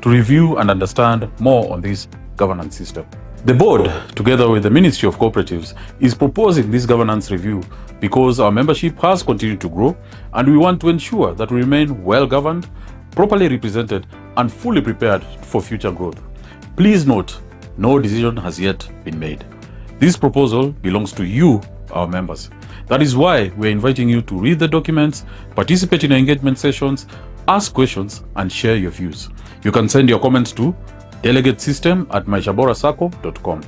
to review and understand more on this governance system. The board, together with the Ministry of Cooperatives, is proposing this governance review because our membership has continued to grow and we want to ensure that we remain well governed, properly represented and fully prepared for future growth. Please note, no decision has yet been made. This proposal belongs to you, our members. That is why we are inviting you to read the documents, participate in engagement sessions, ask questions and share your views. You can send your comments to delegatesystem@maishaborasacco.com.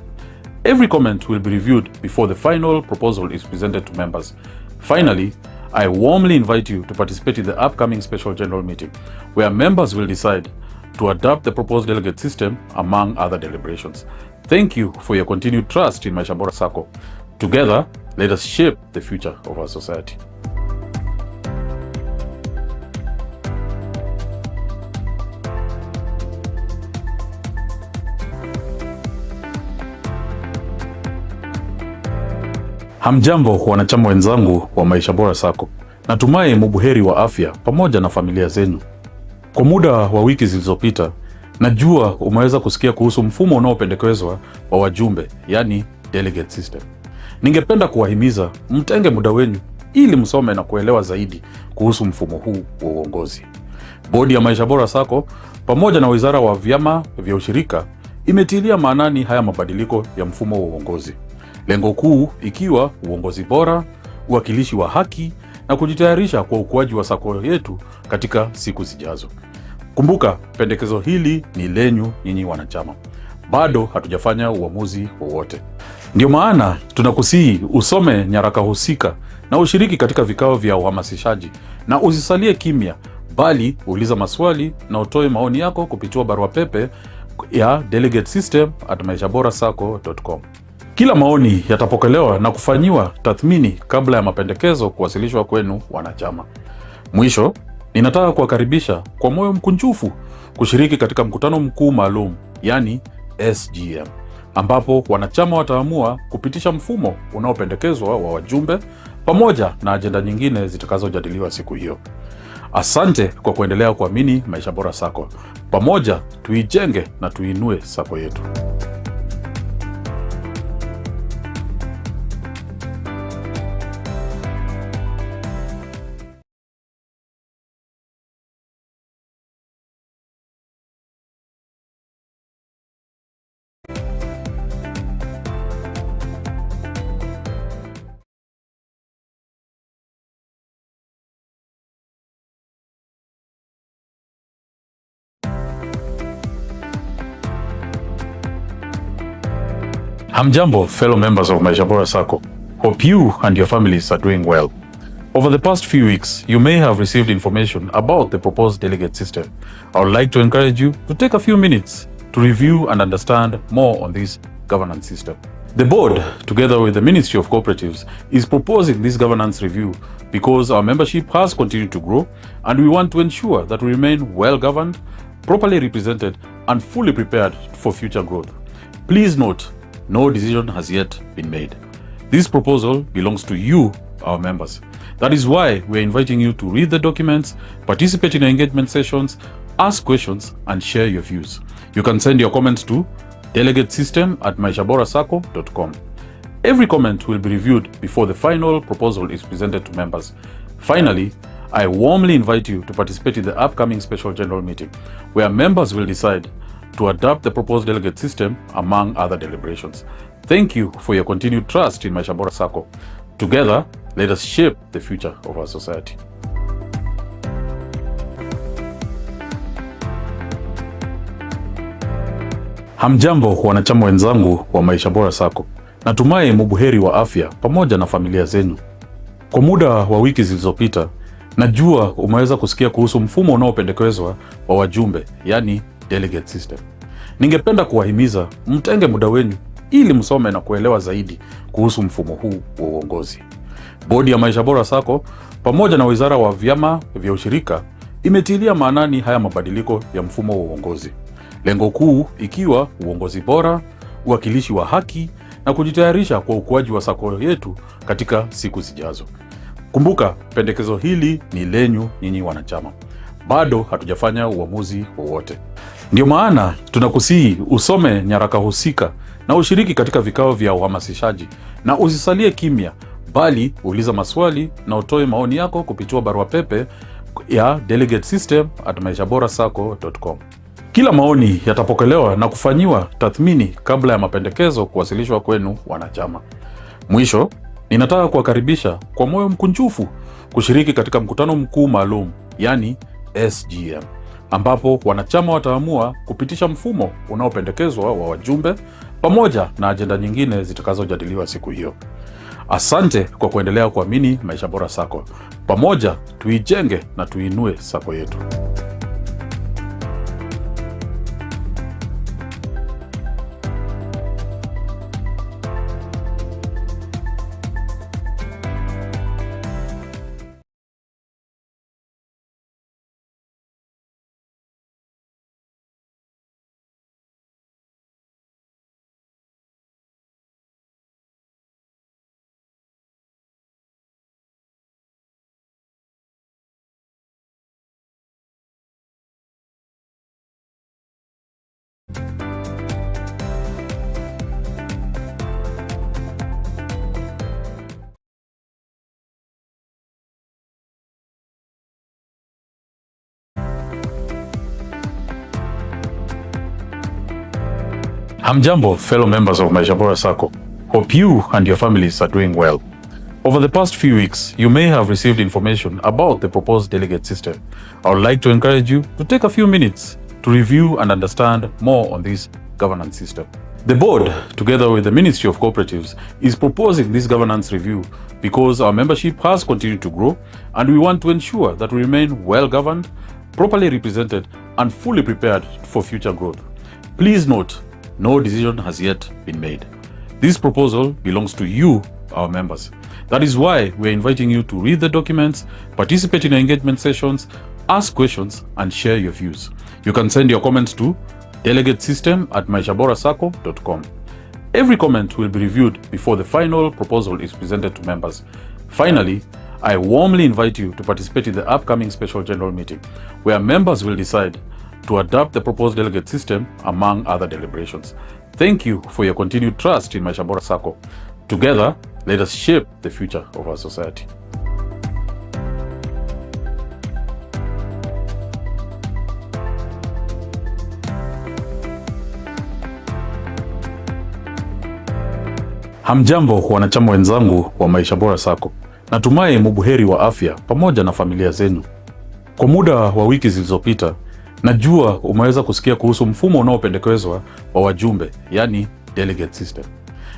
Every comment will be reviewed before the final proposal is presented to members. Finally, I warmly invite you to participate in the upcoming special general meeting, where members will decide to adopt the proposed delegate system among other deliberations. Thank you for your continued trust in Maisha Bora Sacco. Together, let us shape the future of our society. Hamjambo wanachama wenzangu wa Maisha Bora Sacco. Natumai mubuheri wa afya pamoja na familia zenu. Kwa muda wa wiki zilizopita, najua umeweza kusikia kuhusu mfumo unaopendekezwa wa wajumbe, yani delegate system. Ningependa kuwahimiza mtenge muda wenu ili msome na kuelewa zaidi kuhusu mfumo huu wa uongozi. Bodi ya Maisha Bora Sacco pamoja na Wizara wa Vyama vya Ushirika imetilia maanani haya mabadiliko ya mfumo wa uongozi. Lengo kuu ikiwa uongozi bora, uwakilishi wa haki na kujitayarisha kwa ukuaji wa Sacco yetu katika siku zijazo. Kumbuka, pendekezo hili ni lenyu nyinyi wanachama. Bado hatujafanya uamuzi wowote. Ndio maana tunakusihi usome nyaraka husika na ushiriki katika vikao vya uhamasishaji na usisalie kimya, bali uliza maswali na utoe maoni yako kupitia barua pepe ya delegatesystem@maishaborasacco.com. Kila maoni yatapokelewa na kufanyiwa tathmini kabla ya mapendekezo kuwasilishwa kwenu wanachama. Mwisho, ninataka kuwakaribisha kwa moyo mkunjufu kushiriki katika mkutano mkuu maalum, yani SGM, ambapo wanachama wataamua kupitisha mfumo unaopendekezwa wa wajumbe pamoja na ajenda nyingine zitakazojadiliwa siku hiyo. Asante kwa kuendelea kuamini Maisha Bora Sacco. Pamoja tuijenge na tuinue Sacco yetu. Hamjambo, fellow members of Maisha Bora Sacco. Hope you and your families are doing well. Over the past few weeks, you may have received information about the proposed delegate system. I would like to encourage you to take a few minutes to review and understand more on this governance system. The board, together with the Ministry of Cooperatives, is proposing this governance review because our membership has continued to grow and we want to ensure that we remain well governed, properly represented and fully prepared for future growth. Please note, no decision has yet been made. This proposal belongs to you, our members. That is why we are inviting you to read the documents, participate in engagement sessions, ask questions and share your views. You can send your comments to delegatesystem@maishaborasacco.com. Every comment will be reviewed before the final proposal is presented to members. Finally, I warmly invite you to participate in the upcoming special general meeting, where members will decide to adopt the proposed delegate system among other deliberations. Thank you for your continued trust in Maisha Bora Sacco. Together, let us shape the future of our society. Hamjambo wanachama wenzangu wa Maisha Bora Sacco. Natumai mubuheri wa afya pamoja na familia zenu. Kwa muda wa wiki zilizopita, najua umeweza kusikia kuhusu mfumo unaopendekezwa wa wajumbe, yani delegate system. Ningependa kuwahimiza mtenge muda wenu ili msome na kuelewa zaidi kuhusu mfumo huu wa uongozi. Bodi ya Maisha Bora Sacco pamoja na Wizara wa Vyama vya Ushirika imetilia maanani haya mabadiliko ya mfumo wa uongozi. Lengo kuu ikiwa uongozi bora, uwakilishi wa haki na kujitayarisha kwa ukuaji wa Sacco yetu katika siku zijazo. Kumbuka, pendekezo hili ni lenyu nyinyi wanachama. Bado hatujafanya uamuzi wowote. Ndio maana tunakusihi usome nyaraka husika na ushiriki katika vikao vya uhamasishaji, na usisalie kimya, bali uliza maswali na utoe maoni yako kupitia barua pepe ya delegatesystem@maishaborasacco.com. Kila maoni yatapokelewa na kufanyiwa tathmini kabla ya mapendekezo kuwasilishwa kwenu wanachama. Mwisho, ninataka kuwakaribisha kwa moyo mkunjufu kushiriki katika mkutano mkuu maalum, yani SGM, ambapo wanachama wataamua kupitisha mfumo unaopendekezwa wa wajumbe pamoja na ajenda nyingine zitakazojadiliwa siku hiyo. Asante kwa kuendelea kuamini Maisha Bora Sacco. Pamoja tuijenge na tuinue Sacco yetu. Hamjambo, fellow members of Maisha Bora Sacco. Hope you and your families are doing well. Over the past few weeks, you may have received information about the proposed delegate system. I would like to encourage you to take a few minutes to review and understand more on this governance system. The board, together with the Ministry of Cooperatives, is proposing this governance review because our membership has continued to grow, and we want to ensure that we remain well governed, properly represented, and fully prepared for future growth. Please note, no decision has yet been made. This proposal belongs to you, our members. That is why we are inviting you to read the documents, participate in engagement sessions, ask questions, and share your views. You can send your comments to delegatesystem@maishaborasacco.com. Every comment will be reviewed before the final proposal is presented to members. Finally, I warmly invite you to participate in the upcoming special general meeting, where members will decide to adopt the proposed delegate system among other deliberations. Thank you for your continued trust in Maisha Bora Sacco. Together, let us shape the future of our society. Hamjambo wanachama wenzangu wa Maisha Bora Sacco. Natumai mubuheri wa afya pamoja na familia zenu. Kwa muda wa wiki zilizopita, najua umeweza kusikia kuhusu mfumo unaopendekezwa wa wajumbe, yani delegate system.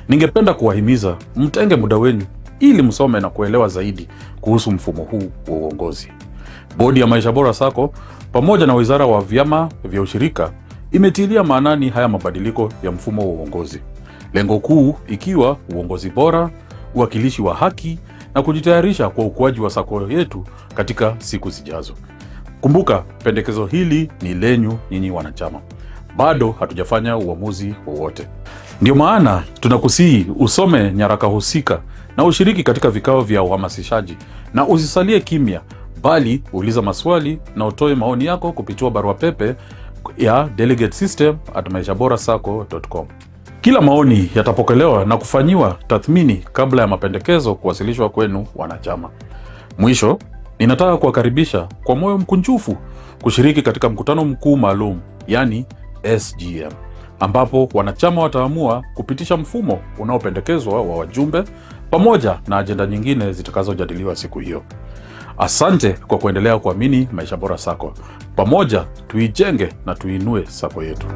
Ningependa kuwahimiza mtenge muda wenu ili msome na kuelewa zaidi kuhusu mfumo huu wa uongozi. Bodi ya Maisha Bora Sacco pamoja na Wizara wa Vyama vya Ushirika imetilia maanani haya mabadiliko ya mfumo wa uongozi. Lengo kuu ikiwa uongozi bora, uwakilishi wa haki na kujitayarisha kwa ukuaji wa Sacco yetu katika siku zijazo. Kumbuka, pendekezo hili ni lenyu nyinyi wanachama. Bado hatujafanya uamuzi wowote. Ndio maana tunakusihi usome nyaraka husika na ushiriki katika vikao vya uhamasishaji, na usisalie kimya, bali uliza maswali na utoe maoni yako kupitia barua pepe ya delegatesystem@maishaborasacco.com. Kila maoni yatapokelewa na kufanyiwa tathmini kabla ya mapendekezo kuwasilishwa kwenu wanachama. Mwisho, ninataka kuwakaribisha kwa moyo mkunjufu kushiriki katika mkutano mkuu maalum, yani SGM, ambapo wanachama wataamua kupitisha mfumo unaopendekezwa wa wajumbe pamoja na ajenda nyingine zitakazojadiliwa siku hiyo. Asante kwa kuendelea kuamini Maisha Bora Sacco. Pamoja tuijenge na tuinue Sacco yetu.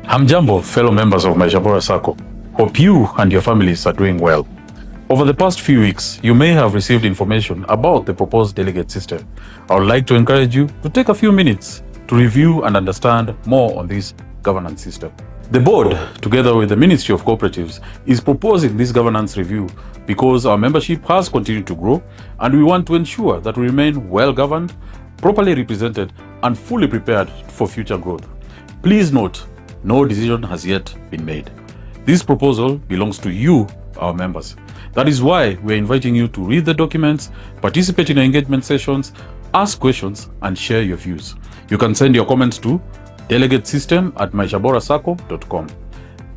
Hamjambo, fellow members of Maisha Bora Sacco. Hope you and your families are doing well. Over the past few weeks, you may have received information about the proposed delegate system. I would like to encourage you to take a few minutes to review and understand more on this governance system. The board, together with the Ministry of Cooperatives, is proposing this governance review because our membership has continued to grow and we want to ensure that we remain well governed, properly represented, and fully prepared for future growth. Please note, no decision has yet been made. This proposal belongs to you, our members. That is why we are inviting you to read the documents, participate in our engagement sessions, ask questions, and share your views. You can send your comments to delegatesystem@maishaborasacco.com.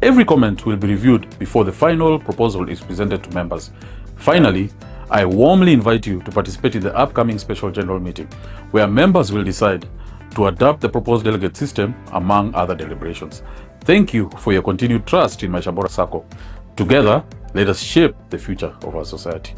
Every comment will be reviewed before the final proposal is presented to members. Finally, I warmly invite you to participate in the upcoming special general meeting, where members will decide to adopt the proposed delegate system among other deliberations. Thank you for your continued trust in Maisha Bora Sacco. Together, let us shape the future of our society.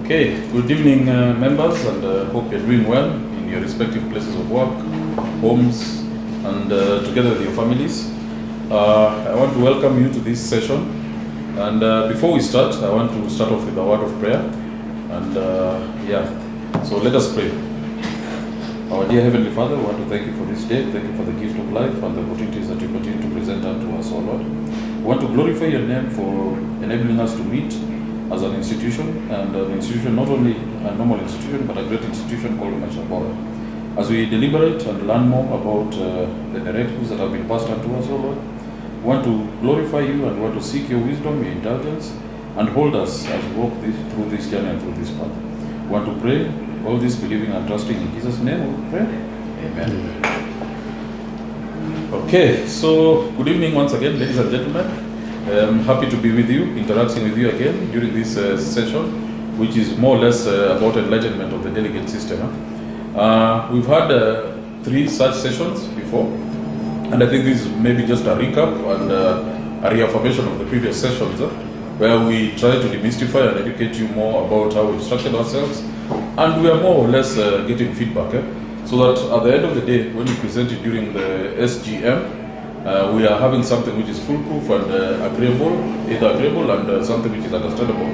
Okay, good evening members, and hope you're doing well in your respective places of work, homes, and together with your families. I want to welcome you to this session, and before we start, I want to start off with a word of prayer, and so let us pray. Our dear Heavenly Father, we want to thank you for this day, thank you for the gift of life and the opportunities that you continue to present unto us, O Lord. We want to glorify your name for enabling us to meet as an institution, and an institution, not only a normal institution, but a great institution called Maisha Bora. As we deliberate and learn more about the directives that have been passed unto us, O Lord, we want to glorify you and want to seek your wisdom, your indulgence, and hold us as we walk through this journey and through this path. We want to pray all this believing and trusting in Jesus' name. We pray. Amen. Okay, so good evening once again, ladies and gentlemen. I'm happy to be with you, interacting with you again during this session, which is more or less about enlightenment of the delegate system. We've had 3 such sessions before, and I think this is maybe just a recap and a reaffirmation of the previous sessions, where we try to demystify and educate you more about how we've structured ourselves, and we are more or less getting feedback, so that at the end of the day, when we present it during the SGM, we are having something which is foolproof and agreeable and something which is understandable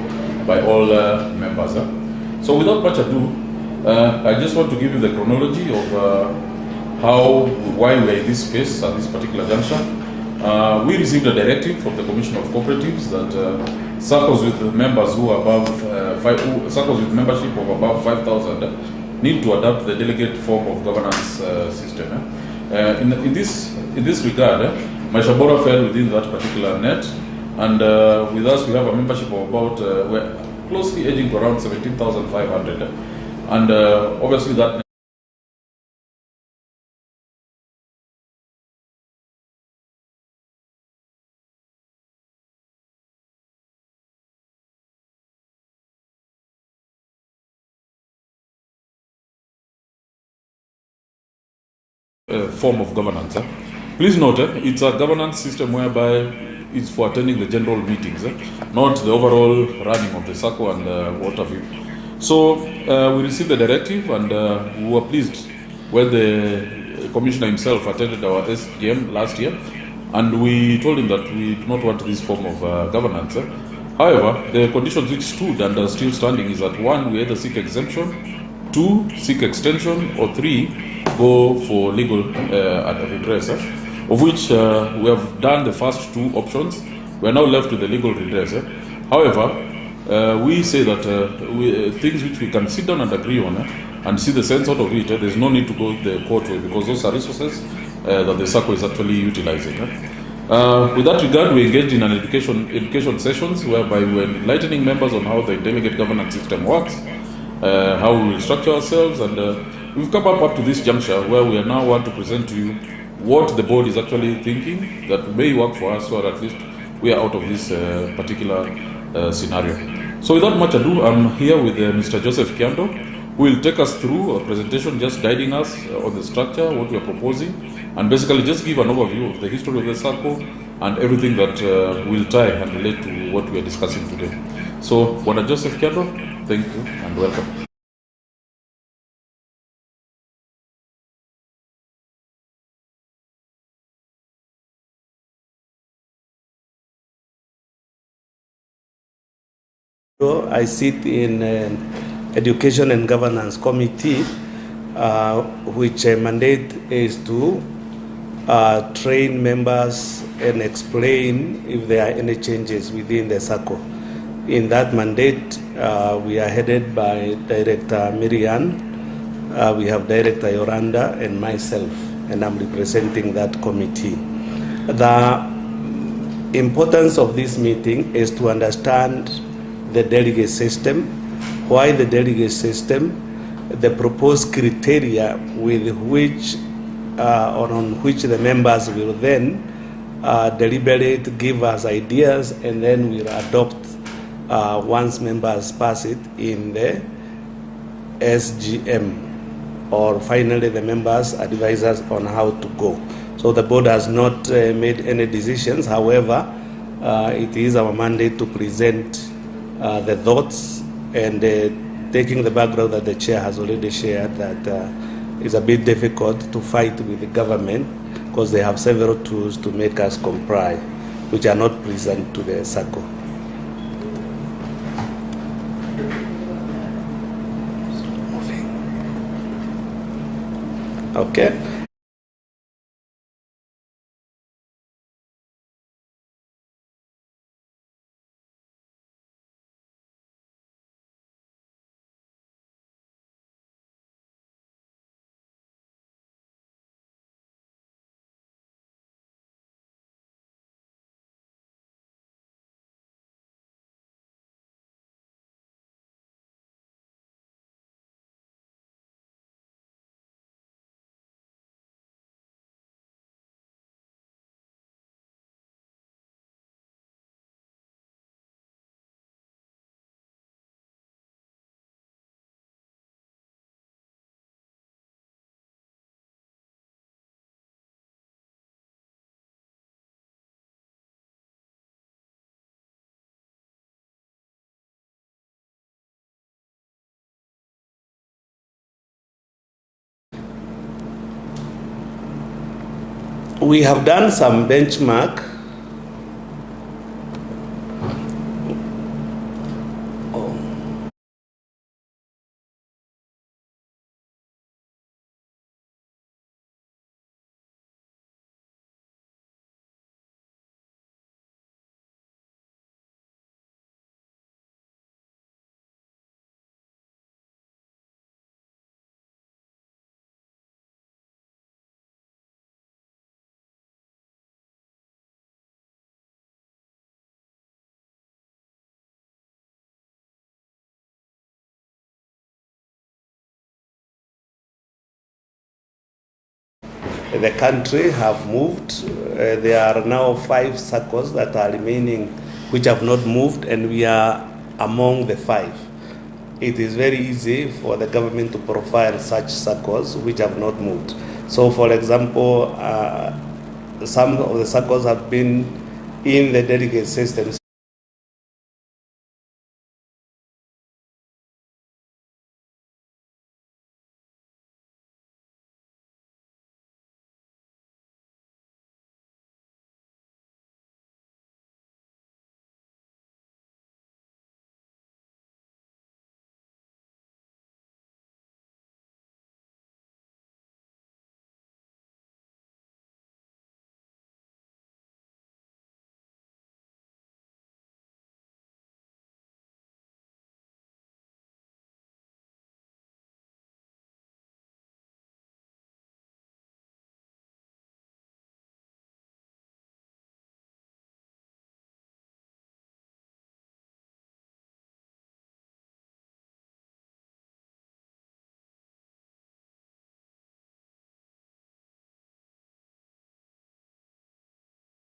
by all members. So without much ado, I just want to give you the chronology of why we're in this space at this particular juncture. We received a directive from the Commission of Cooperatives that Saccos with members who are above Saccos with membership of above 5,000 need to adopt the delegate form of governance system. In this regard, Maisha Bora fell within that particular net, and with us we have a membership of about, we're closely edging to around 17,500, and obviously that form of governance. Please note, it's a governance system whereby is for attending the general meetings, not the overall running of the Sacco and what have you. So we received the directive, and we were pleased when the commissioner himself attended our SGM last year, and we told him that we do not want this form of governance. However, the conditions which stood and are still standing is that 1, we either seek exemption, 2, seek extension, or 3, go for legal redress, of which we have done the first 2 options. We are now left with the legal redress. However, we say that things which we can sit down and agree on and see the sense out of it, there's no need to go the court way, because those are resources that the Sacco is actually utilizing. With that regard, we engaged in an education sessions whereby we were enlightening members on how the delegate governance system works, how we will structure ourselves, and we've come up to this juncture where we are now want to present to you what the board is actually thinking that may work for us, so at least we are out of this particular scenario. So without much ado, I'm here with Mr. Joseph Kiando, who will take us through a presentation just guiding us on the structure, what we are proposing, and basically just give an overview of the history of the Sacco and everything that will tie and relate to what we are discussing today. So, Bwana Joseph Kiando, thank you and welcome. I sit in Education and Governance Committee, which mandate is to train members and explain if there are any changes within the Sacco. In that mandate, we are headed by Director Miriam, we have Director Yoranda and myself, and I'm representing that committee. The importance of this meeting is to understand the delegate system, why the delegate system, the proposed criteria with which on which the members will then deliberate, give us ideas, and then we'll adopt once members pass it in the SGM, or finally the members advise us on how to go. So the board has not made any decisions. However, it is our mandate to present the thoughts, and taking the background that the chair has already shared, that it's a bit difficult to fight with the government because they have several tools to make us comply, which are not present to the Sacco. Okay. We have done some benchmark. The country have moved. There are now 5 Saccos that are remaining, which have not moved, and we are among the 5. It is very easy for the government to profile such Saccos which have not moved. So, for example, some of the Saccos have been in the delegate system.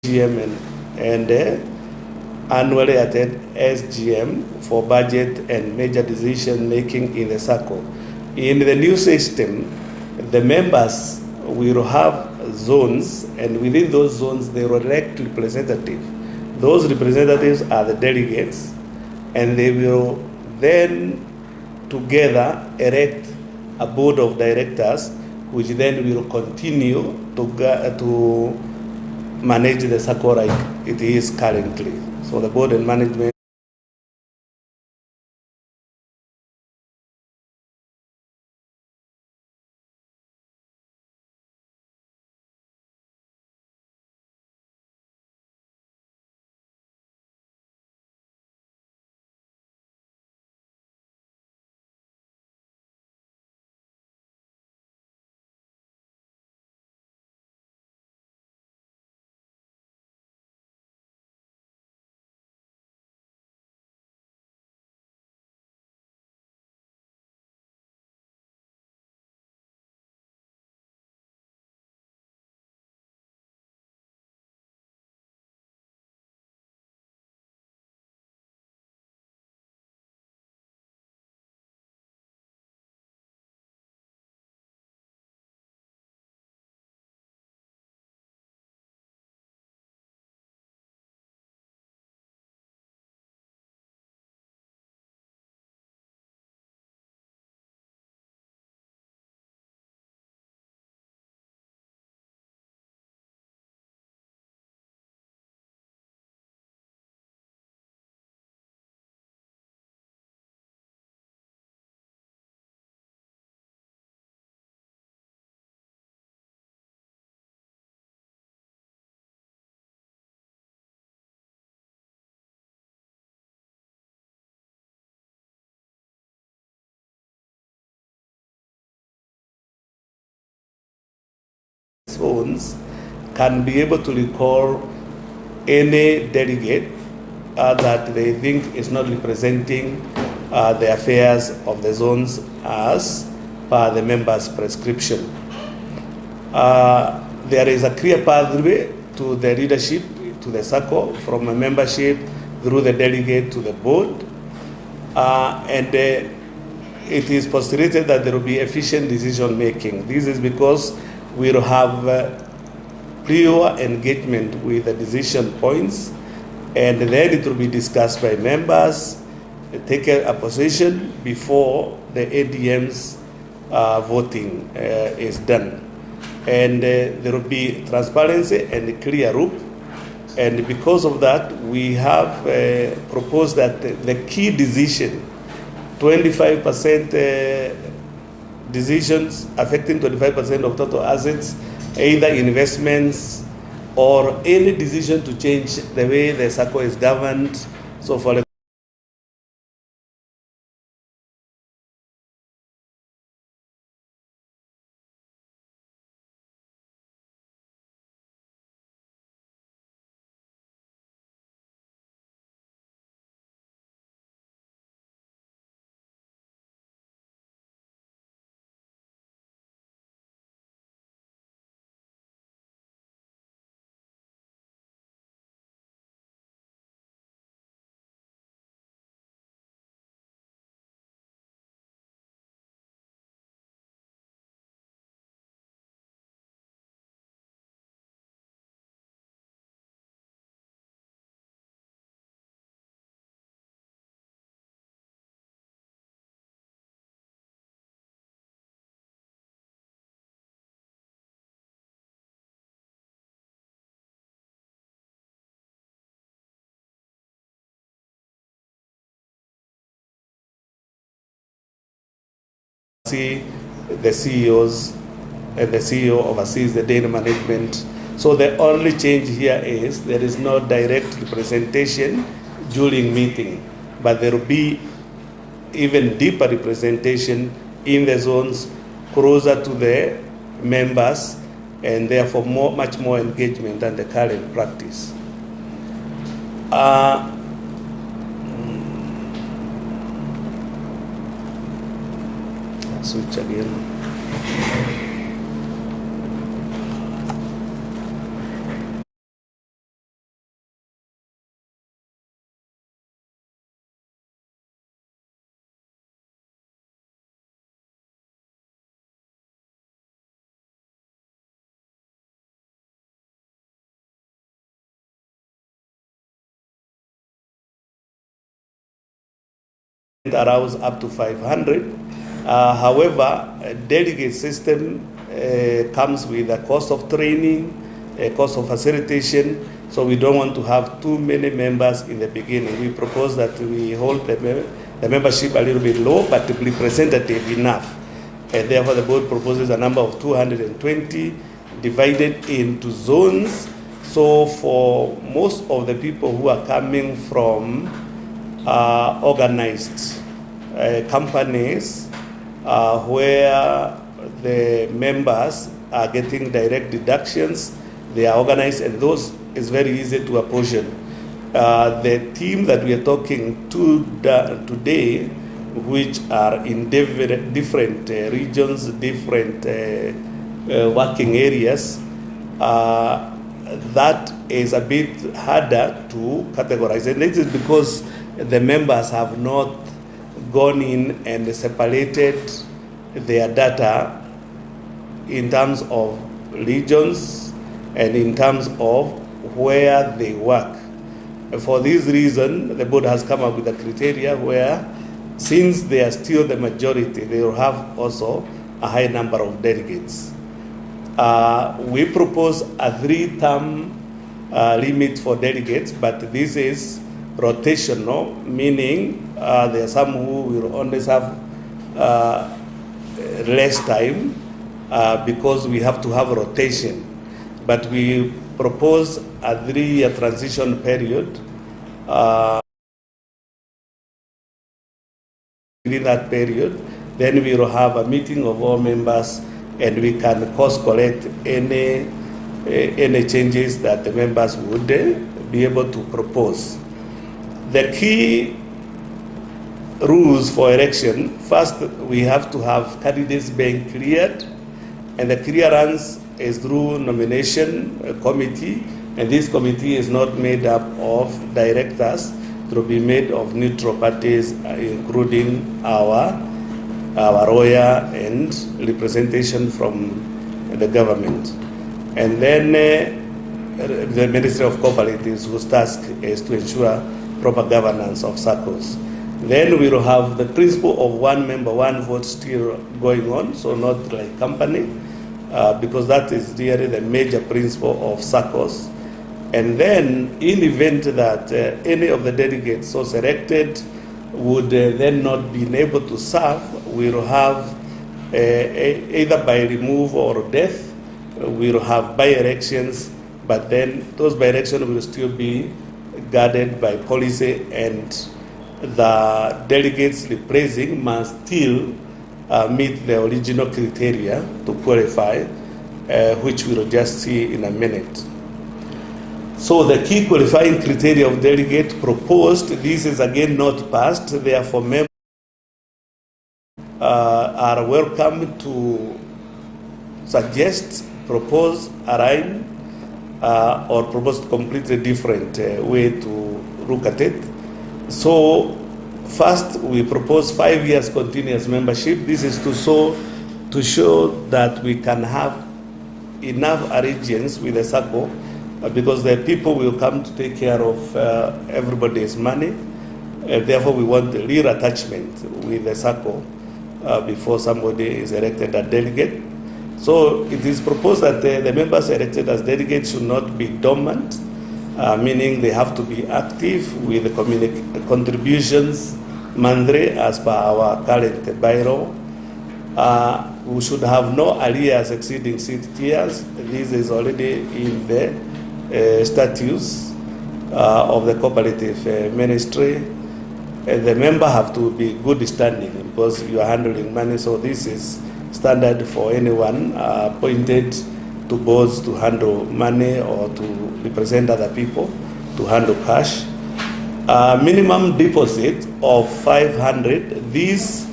GM and annually attend SGM for budget and major decision making in the Sacco. In the new system, the members will have zones, and within those zones, they will elect representatives. Those representatives are the delegates, and they will then together elect a board of directors, which then will continue to manage the Sacco like it is currently. So the board and management zones can be able to recall any delegate that they think is not representing the affairs of the zones as per the members' prescription. There is a clear pathway to the leadership, to the Sacco, from a membership through the delegate to the board. And it is postulated that there will be efficient decision making. This is because we will have prior engagement with the decision points, and then it will be discussed by members, take a position before the ADM's voting is done. And there will be transparency and a clear route. And because of that, we have proposed that the key decision, 25% decisions affecting 25% of total assets, either investments or any decision to change the way the Sacco is governed. So for oversee the CEOs, and the CEO oversees the daily management. So the only change here is there is no direct representation during meeting, but there will be even deeper representation in the zones closer to the members, and therefore much more engagement than the current practice. Switch again. Arouse up to 500. However, a delegate system comes with a cost of training, a cost of facilitation, so we don't want to have too many members in the beginning. We propose that we hold the membership a little bit low, but representative enough. And therefore, the board proposes a number of 220 divided into zones. So for most of the people who are coming from organized companies where the members are getting direct deductions, they are organized, and those is very easy to apportion. The team that we are talking to today, which are in different regions, different working areas, that is a bit harder to categorize. And this is because the members have not gone in and separated their data in terms of regions and in terms of where they work. For this reason, the board has come up with a criteria where, since they are still the majority, they will have also a high number of delegates. We propose a 3-term limit for delegates, but this is rotational, meaning there are some who will only have less time because we have to have a rotation. But we propose a 3-year transition period. Within that period, then we will have a meeting of all members, and we can course correct any changes that the members would be able to propose. The key rules for election: first, we have to have candidates being cleared, and the clearance is through nomination committee, and this committee is not made up of directors. It will be made of neutral parties, including our lawyer and representation from the government. And then the Ministry of Cooperatives, whose task is to ensure proper governance of Saccos. Then we will have the principle of one member, one vote still going on, so not like company, because that is really the major principle of Saccos. And then, in the event that any of the delegates so selected would then not be able to serve, we will have either by removal or death, we will have by-elections, but then those by-elections will still be guarded by policy, and the delegates replacing must still meet the original criteria to qualify, which we will just see in a minute. So the key qualifying criteria of delegate proposed, this is again not passed, therefore members are welcome to suggest, propose, align, or propose completely different way to look at it. So first, we propose 5 years continuous membership. This is to show that we can have enough allegiance with the Sacco, because the people will come to take care of everybody's money. Therefore, we want a real attachment with the Sacco before somebody is elected as delegate. So it is proposed that the members elected as delegates should not be dormant, meaning they have to be active with the contributions monthly as per our current bylaw. We should have no arrears exceeding 6 years. This is already in the statutes of the cooperative ministry. The member have to be good standing because you are handling money. So this is standard for anyone appointed to boards to handle money or to represent other people, to handle cash. Minimum deposit of 500. This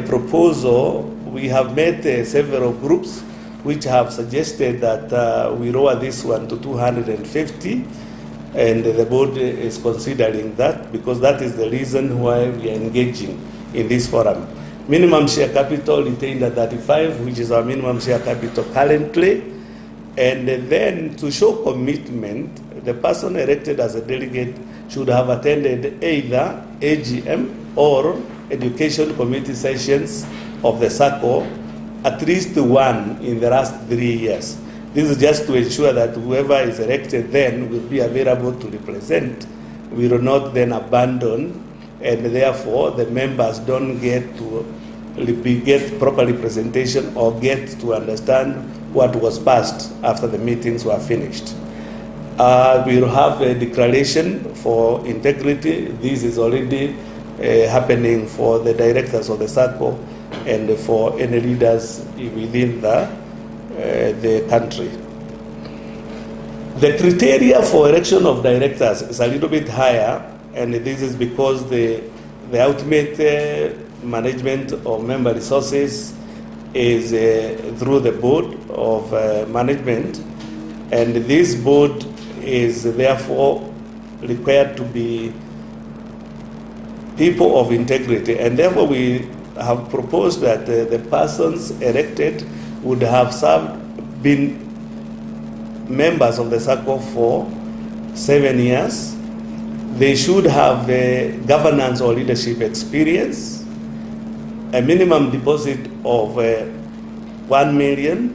proposal, we have met several groups which have suggested that we lower this one to 250, and the board is considering that because that is the reason why we are engaging in this forum. Minimum share capital retained at 35, which is our minimum share capital currently, and then to show commitment, the person elected as a delegate should have attended either AGM or education committee sessions of the Sacco, at least one in the last 3 years. This is just to ensure that whoever is elected then will be available to represent. We will not then abandon, and therefore the members don't get proper representation or get to understand what was passed after the meetings were finished. We will have a declaration for integrity. This is already happening for the directors of the Sacco and for any leaders within the country. The criteria for election of directors is a little bit higher, and this is because the ultimate management of member resources is through the board of management, and this board is therefore required to be people of integrity, and therefore we have proposed that the persons elected would have been members of the Sacco for 7 years. They should have governance or leadership experience, a minimum deposit of 1 million,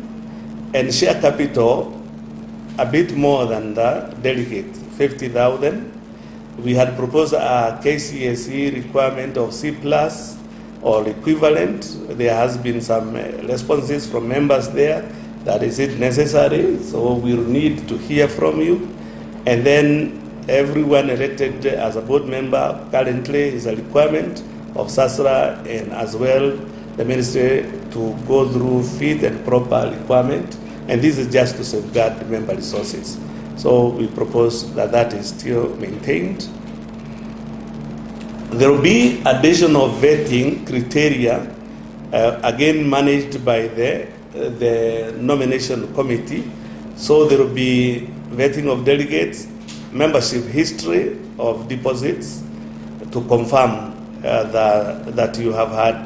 and share capital a bit more than the delegate, 50,000. We had proposed a KCSE requirement of C+ or equivalent. There has been some responses from members there that is it necessary, so we'll need to hear from you. And then everyone elected as a board member currently is a requirement of SASRA, and as well the ministry to go through fit and proper requirement, and this is just to safeguard the member resources. So we propose that that is still maintained. There will be additional vetting criteria, again managed by the nomination committee. So there will be vetting of delegates, membership history of deposits to confirm that you have had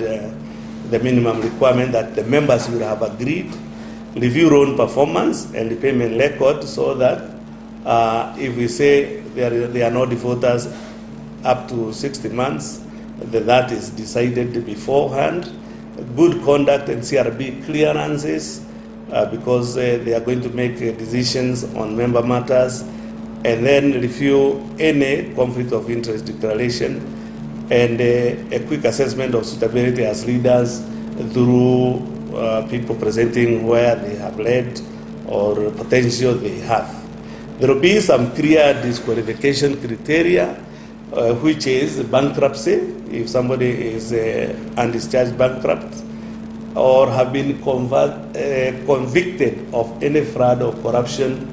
the minimum requirement that the members will have agreed, review loan performance and repayment record, so that if we say there are no defaulters up to 60 months, that is decided beforehand. Good conduct and CRB clearances, because they are going to make decisions on member matters, and then review any conflict of interest declaration, and a quick assessment of suitability as leaders through people presenting where they have led or potential they have. There will be some clear disqualification criteria, which is bankruptcy, if somebody is undischarged bankrupt or have been convicted of any fraud or corruption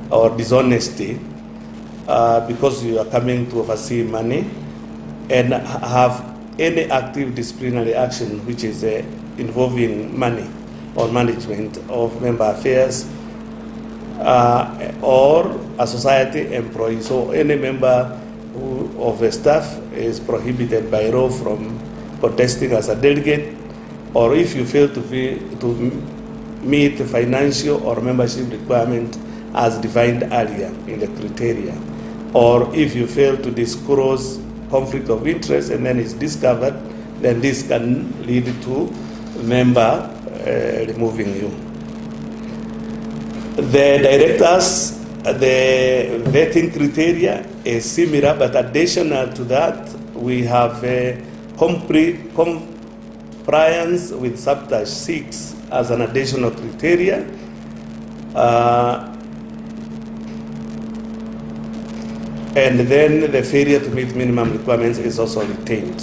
or dishonesty, because you are coming to oversee money, and have any active disciplinary action which is involving money or management of member affairs, or a society employee. So any member of the staff is prohibited by law from contesting as a delegate, or if you fail to meet the financial or membership requirement as defined earlier in the criteria, or if you fail to disclose conflict of interest and then it's discovered, then this can lead to member removing you. The directors, the vetting criteria is similar, but additional to that, we have compliance with subdash 6 as an additional criteria. And then the failure to meet minimum requirements is also retained.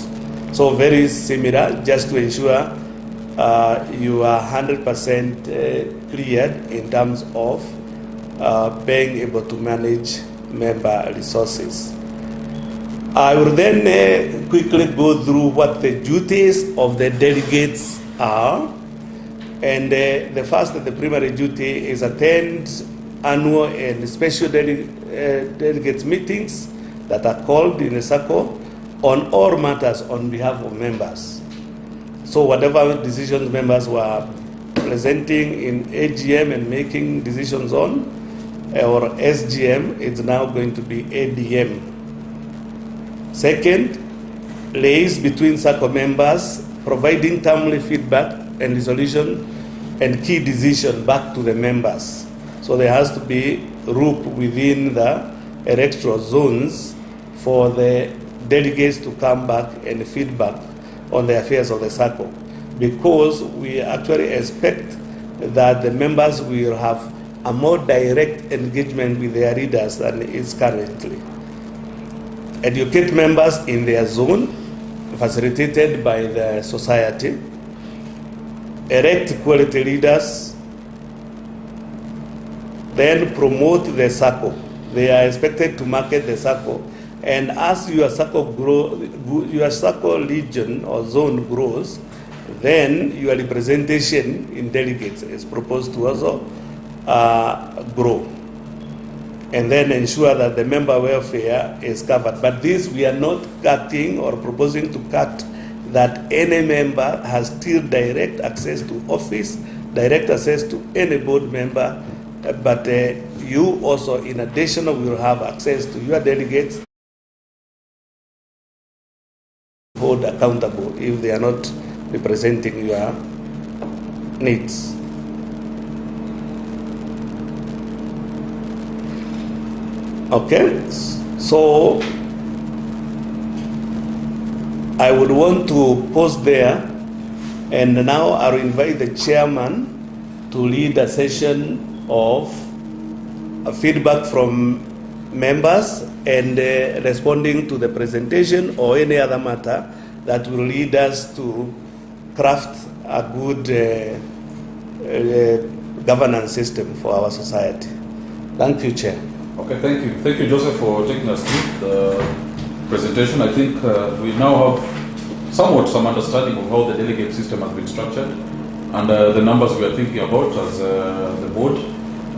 So very similar, just to ensure you are 100% cleared in terms of being able to manage member resources. I will then quickly go through what the duties of the delegates are. And the first and the primary duty is attend annual and special delegates meetings that are called in a Sacco on all matters on behalf of members. So whatever decisions members were presenting in AGM and making decisions on, or SGM, it's now going to be ADM. Second, liaise between Sacco members, providing timely feedback and resolution and key decision back to the members. So there has to be group within the electoral zones for the delegates to come back and feedback on the affairs of the Sacco, because we actually expect that the members will have a more direct engagement with their leaders than is currently. Educate members in their zone, facilitated by the society. Erect quality leaders. Then promote the Sacco. They are expected to market the Sacco. And as your Sacco your Sacco region or zone grows, then your representation in delegates is proposed to also grow. And then ensure that the member welfare is covered. But this, we are not cutting or proposing to cut that any member has still direct access to office, direct access to any board member, but you also, in addition, will have access to your delegates, hold accountable if they are not representing your needs. Okay, so I would want to pause there, and now I'll invite the chairman to lead a session of feedback from members and responding to the presentation or any other matter that will lead us to craft a good governance system for our society. Thank you, Chair. Okay, thank you. Thank you, Joseph, for taking us through the presentation. I think we now have somewhat some understanding of how the delegate system has been structured and the numbers we are thinking about as the board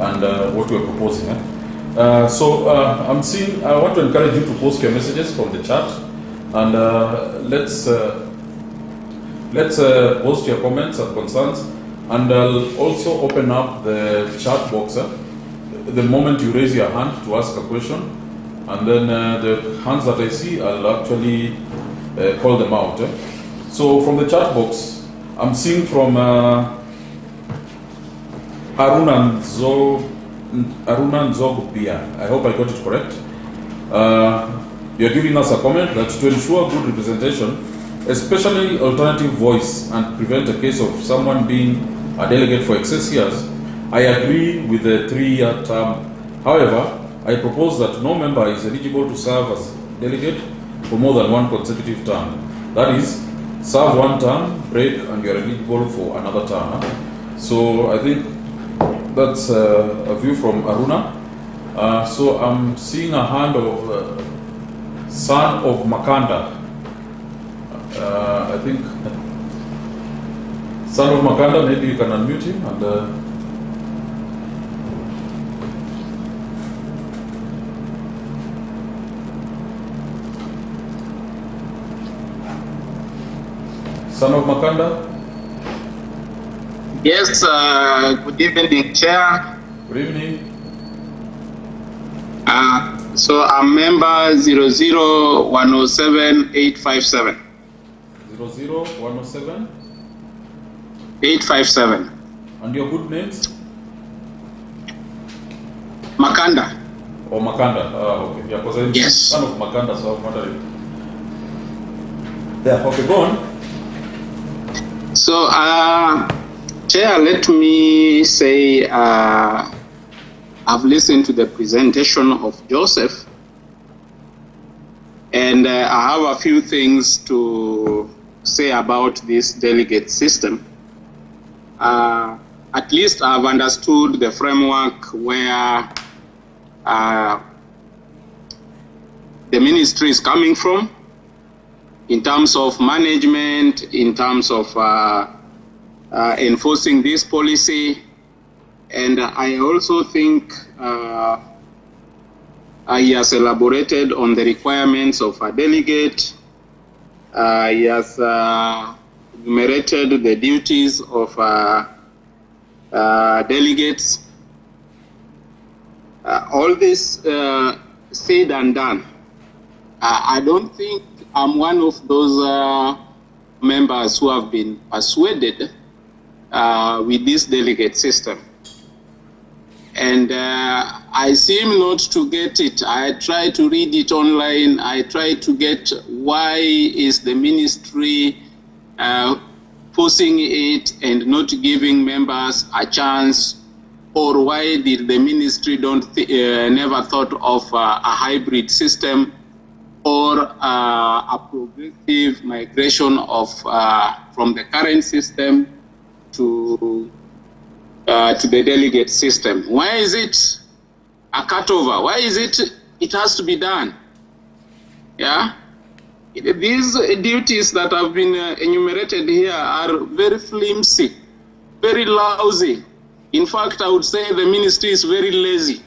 and what we are proposing. So I'm seeing, I want to encourage you to post your messages from the chat, and let's post your comments and concerns, and I'll also open up the chat box the moment you raise your hand to ask a question, and then the hands that I see, I'll actually call them out. So from the chat box, I'm seeing from Aruna Nzogubia. I hope I got it correct. You're giving us a comment that to ensure good representation, especially alternative voice, and prevent a case of someone being a delegate for excess years, I agree with the 3-year term. However, I propose that no member is eligible to serve as delegate for more than one consecutive term. That is, serve one term, break, and you are eligible for another term. So I think that's a view from Aruna. So I'm seeing a hand of son of Makanda. I think son of Makanda, maybe you can unmute him and son of Makanda. Yes, good evening, Chair. Good evening. So I'm member 00107-857. 00107? 857. And your good names? Makanda. Oh, Makanda. Okay. Yeah, because I'm yes. Son of Makanda, so I'm wondering. Yeah, okay, go on. So, Chair, let me say I've listened to the presentation of Joseph, and I have a few things to say about this delegate system. At least I've understood the framework where the ministry is coming from in terms of management, in terms of enforcing this policy. And I also think he has elaborated on the requirements of a delegate. He has enumerated the duties of delegates. All this said and done, I don't think I'm one of those members who have been persuaded with this delegate system. And I seem not to get it. I try to read it online. I try to get why is the ministry forcing it and not giving members a chance, or why did the ministry never thought of a hybrid system or a progressive migration of from the current system to the delegate system. Why is it a cutover? Why is it has to be done? Yeah, these duties that have been enumerated here are very flimsy, very lousy. In fact, I would say the ministry is very lazy.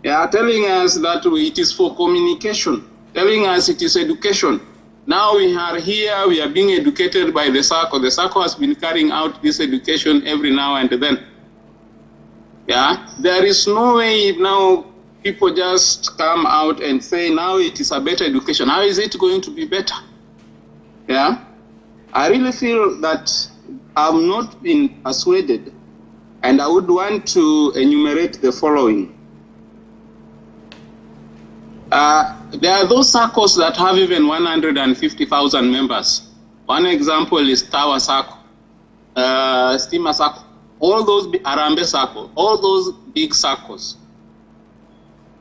They are telling us that it is for communication, telling us it is education. Now we are here, we are being educated by the Sacco. The Sacco has been carrying out this education every now and then. Yeah, there is no way now people just come out and say now it is a better education. How is it going to be better? Yeah, I really feel that I've not been persuaded, and I would want to enumerate the following. There are those Saccos that have even 150,000 members. One example is Tower Sacco, Steamer Sacco, all those Arambe Sacco, all those big Saccos.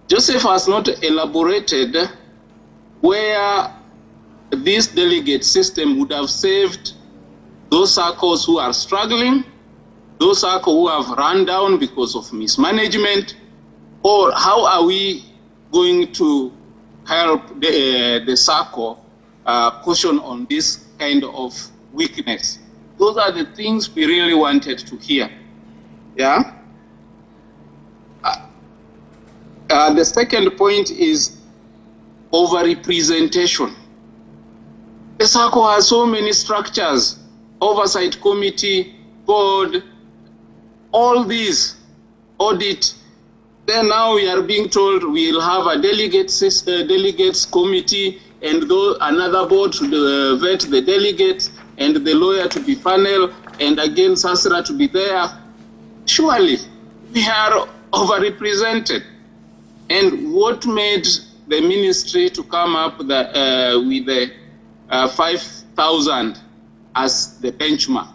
Joseph has not elaborated where this delegate system would have saved those Saccos who are struggling, those Sacco who have run down because of mismanagement, or how are we going to help the Sacco caution on this kind of weakness? Those are the things we really wanted to hear. Yeah. The second point is overrepresentation. The Sacco has so many structures: oversight committee, board, all these, audit. Then now we are being told we'll have a delegates committee, and another board to vet the delegates, and the lawyer to be panel, and again Sasra to be there. Surely we are overrepresented. And what made the ministry to come up with the 5,000 as the benchmark?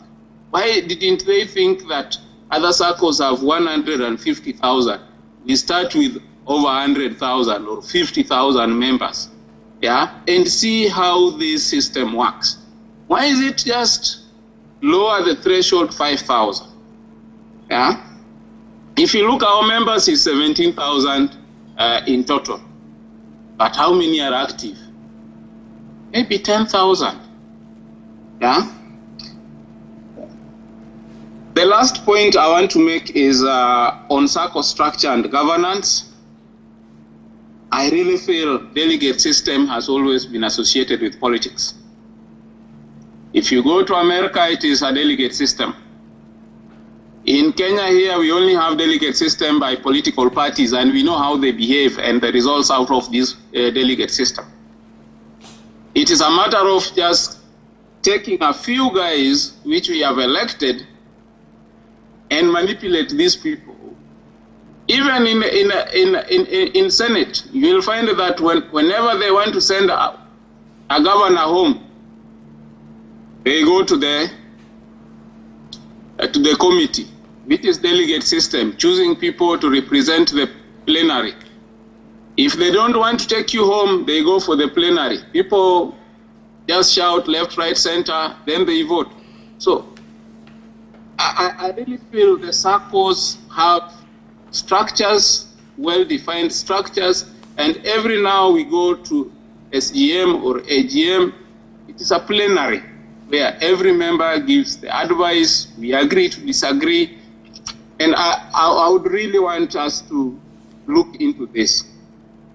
Why didn't they think that other Saccos have 150,000? We start with over 100,000 or 50,000 members, yeah, and see how this system works. Why is it just lower the threshold 5,000? Yeah, if you look, our members is 17,000 in total, but how many are active? Maybe 10,000. Yeah. The last point I want to make is on Sacco structure and governance. I really feel delegate system has always been associated with politics. If you go to America, it is a delegate system. In Kenya here, we only have delegate system by political parties, and we know how they behave and the results out of this delegate system. It is a matter of just taking a few guys which we have elected and manipulate these people. Even in Senate, you will find that whenever they want to send a governor home, they go to the to the committee, which is delegate system, choosing people to represent the plenary. If they don't want to take you home, they go for the plenary. People just shout left, right, center, then they vote. So I really feel the SACCOs have structures, well-defined structures, and every now we go to SEM or AGM, it is a plenary where every member gives the advice, we agree to disagree, and I would really want us to look into this.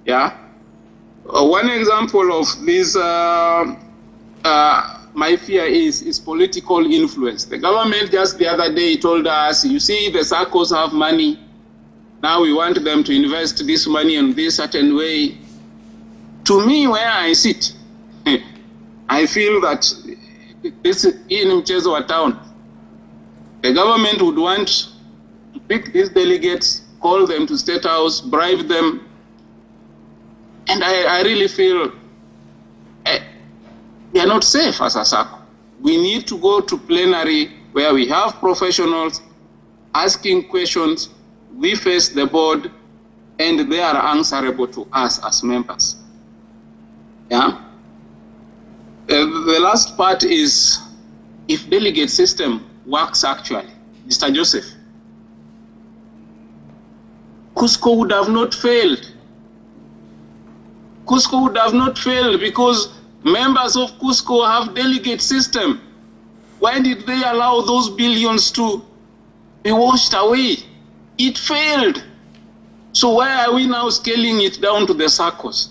Yeah. One example of this, my fear is political influence. The government just the other day told us, you see, the SACCOs have money. Now we want them to invest this money in this certain way. To me, where I sit, I feel that this in Mchezo town, the government would want to pick these delegates, call them to State House, bribe them. And I really feel we are not safe as a Sacco. We need to go to plenary where we have professionals asking questions, we face the board, and they are answerable to us as members. Yeah. The last part is if delegate system works actually, Mr. Joseph, Cusco would have not failed. Cusco would have not failed because members of Cusco have delegate system. Why did they allow those billions to be washed away? It failed. So why are we now scaling it down to the SACCOs?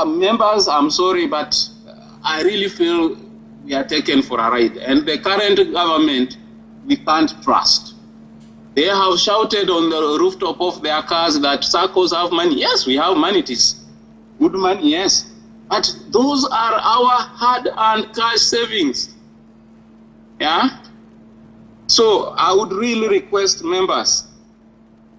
Members, I'm sorry, but I really feel we are taken for a ride. And the current government, we can't trust. They have shouted on the rooftop of their cars that SACCOs have money. Yes, we have money. It is good money, yes. But those are our hard-earned cash savings. Yeah? So I would really request members,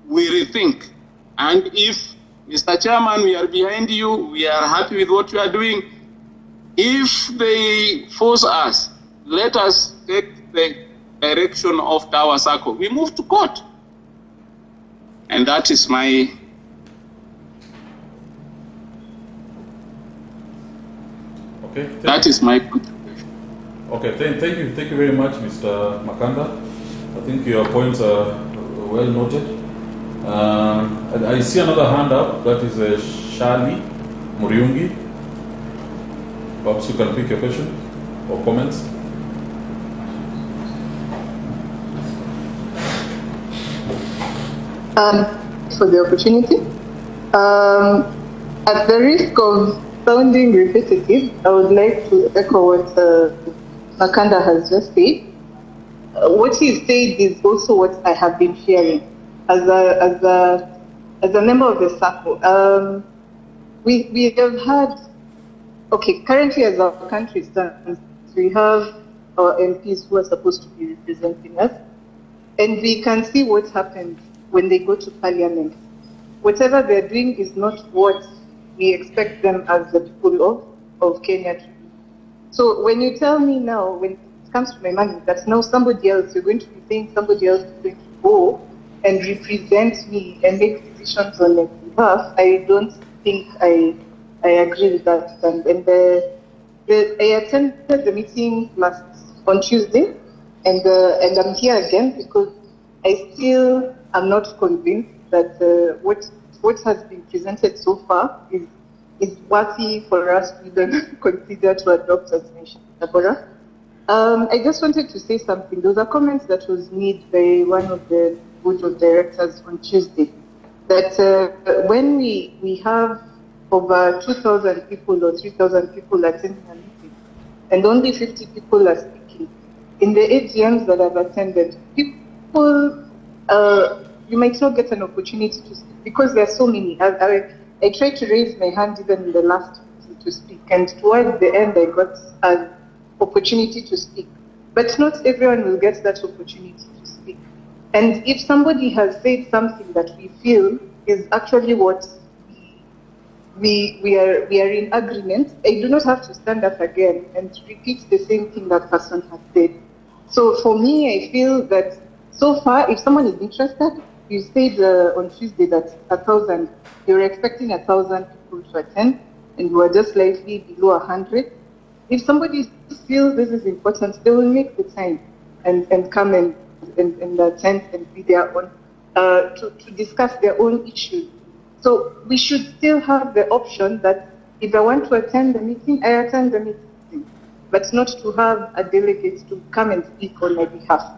we rethink. And if, Mr. Chairman, we are behind you, we are happy with what you are doing. If they force us, let us take the direction of Tower Sacco. We move to court. And that is my... Okay. That is my contribution. Okay, thank you very much, Mr. Makanda. I think your points are well noted. And I see another hand up, that is Shali Muriungi. Perhaps you can pick your question or comments. For the opportunity. At the risk of sounding repetitive, I would like to echo what Makanda has just said. What he said is also what I have been sharing as a member of the Sacco. We have had, currently as our country stands, we have our MPs who are supposed to be representing us, and we can see what happens when they go to Parliament. Whatever they're doing is not what we expect them as the people of Kenya to do. So when you tell me now, when it comes to my mind, that now somebody else, you're going to be saying somebody else is going to go and represent me and make decisions on their behalf, I don't think I agree with that. And I attended the meeting on Tuesday, and I'm here again because I still am not convinced that what has been presented so far is worthy for us to even consider to adopt as nation. Bora. I just wanted to say something. Those are comments that was made by one of the board of directors on Tuesday, that when we have over 2,000 people or 3,000 people attending a meeting, and only 50 people are speaking, in the AGMs that I've attended, people, you might not get an opportunity to speak because there are so many. I tried to raise my hand even in the last meeting to speak, and towards the end I got an opportunity to speak. But not everyone will get that opportunity to speak. And if somebody has said something that we feel is actually what we are in agreement, I do not have to stand up again and repeat the same thing that person has said. So for me, I feel that so far, if someone is interested, you said on Tuesday that 1,000, you're expecting 1,000 people to attend, and you are just slightly below 100. If somebody feels this is important, they will make the time and come and attend and be there on to discuss their own issues. So we should still have the option that if I want to attend the meeting, I attend the meeting, but not to have a delegate to come and speak on my behalf.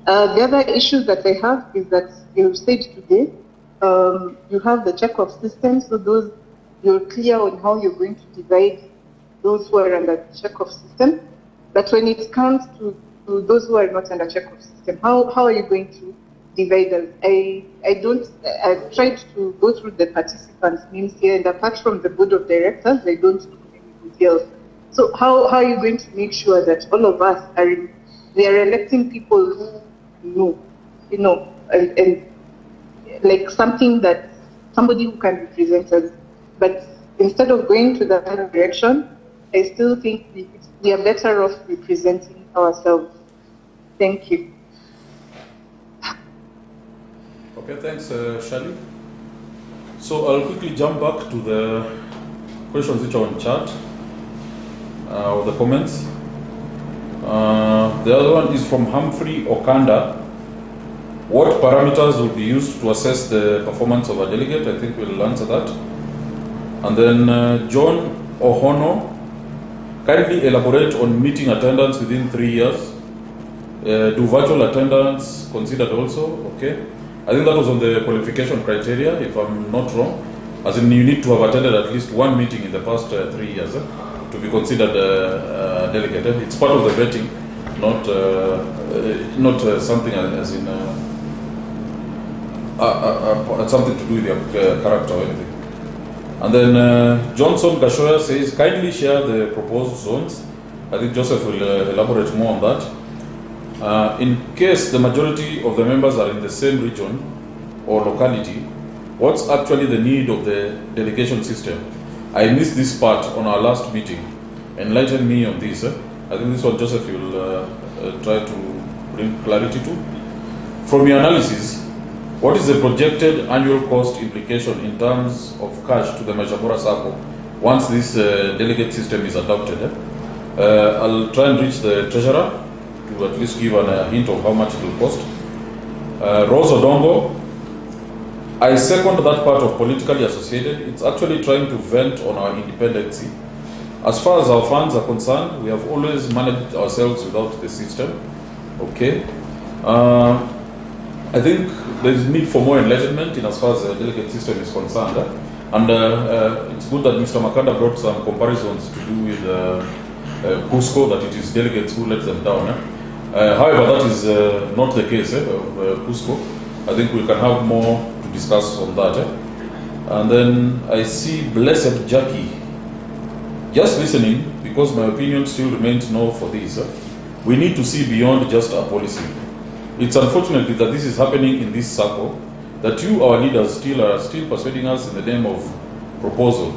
The other issue that I have is that you said today, you have the check-off system, so those you're clear on how you're going to divide those who are under the check-off system. But when it comes to those who are not under check-off system, how are you going to divide them? I've tried to go through the participants' names here, and apart from the board of directors, I don't know anybody else. So how are you going to make sure that all of us we are electing people who know, and like something that somebody who can represent us. But instead of going to that direction, I still think we are better off representing ourselves. Thank you. Okay, thanks, Shali. So I'll quickly jump back to the questions which are on chat, or the comments. The other one is from Humphrey Okanda. What parameters will be used to assess the performance of a delegate? I think we'll answer that. And then John Ohono, kindly elaborate on meeting attendance within 3 years. Do virtual attendance considered also? Okay. I think that was on the qualification criteria, if I'm not wrong. As in, you need to have attended at least one meeting in the past 3 years to be considered a delegate. It's part of the vetting, not something as in something to do with your character or anything. And then Johnson Gashoya says, kindly share the proposed zones. I think Joseph will elaborate more on that. In case the majority of the members are in the same region or locality, what's actually the need of the delegation system? I missed this part on our last meeting. Enlighten me on this. I think this one, Joseph, will try to bring clarity to. From your analysis, what is the projected annual cost implication in terms of cash to the Maisha Bora Sacco once this delegate system is adopted? I'll try and reach the treasurer to at least give a hint of how much it will cost. Rose Odongo, I second that part of politically associated. It's actually trying to vent on our independency. As far as our funds are concerned, we have always managed ourselves without the system. Okay. I think there is need for more enlightenment in as far as the delegate system is concerned. And it's good that Mr. Makanda brought some comparisons to do with Cusco, that it is delegates who let them down. However, that is not the case of Cusco. I think we can have more to discuss on that. And then I see Blessed Jackie. Just listening, because my opinion still remains no for this. We need to see beyond just our policy. It's unfortunately that this is happening in this Sacco, that you, our leaders, are still persuading us in the name of proposal.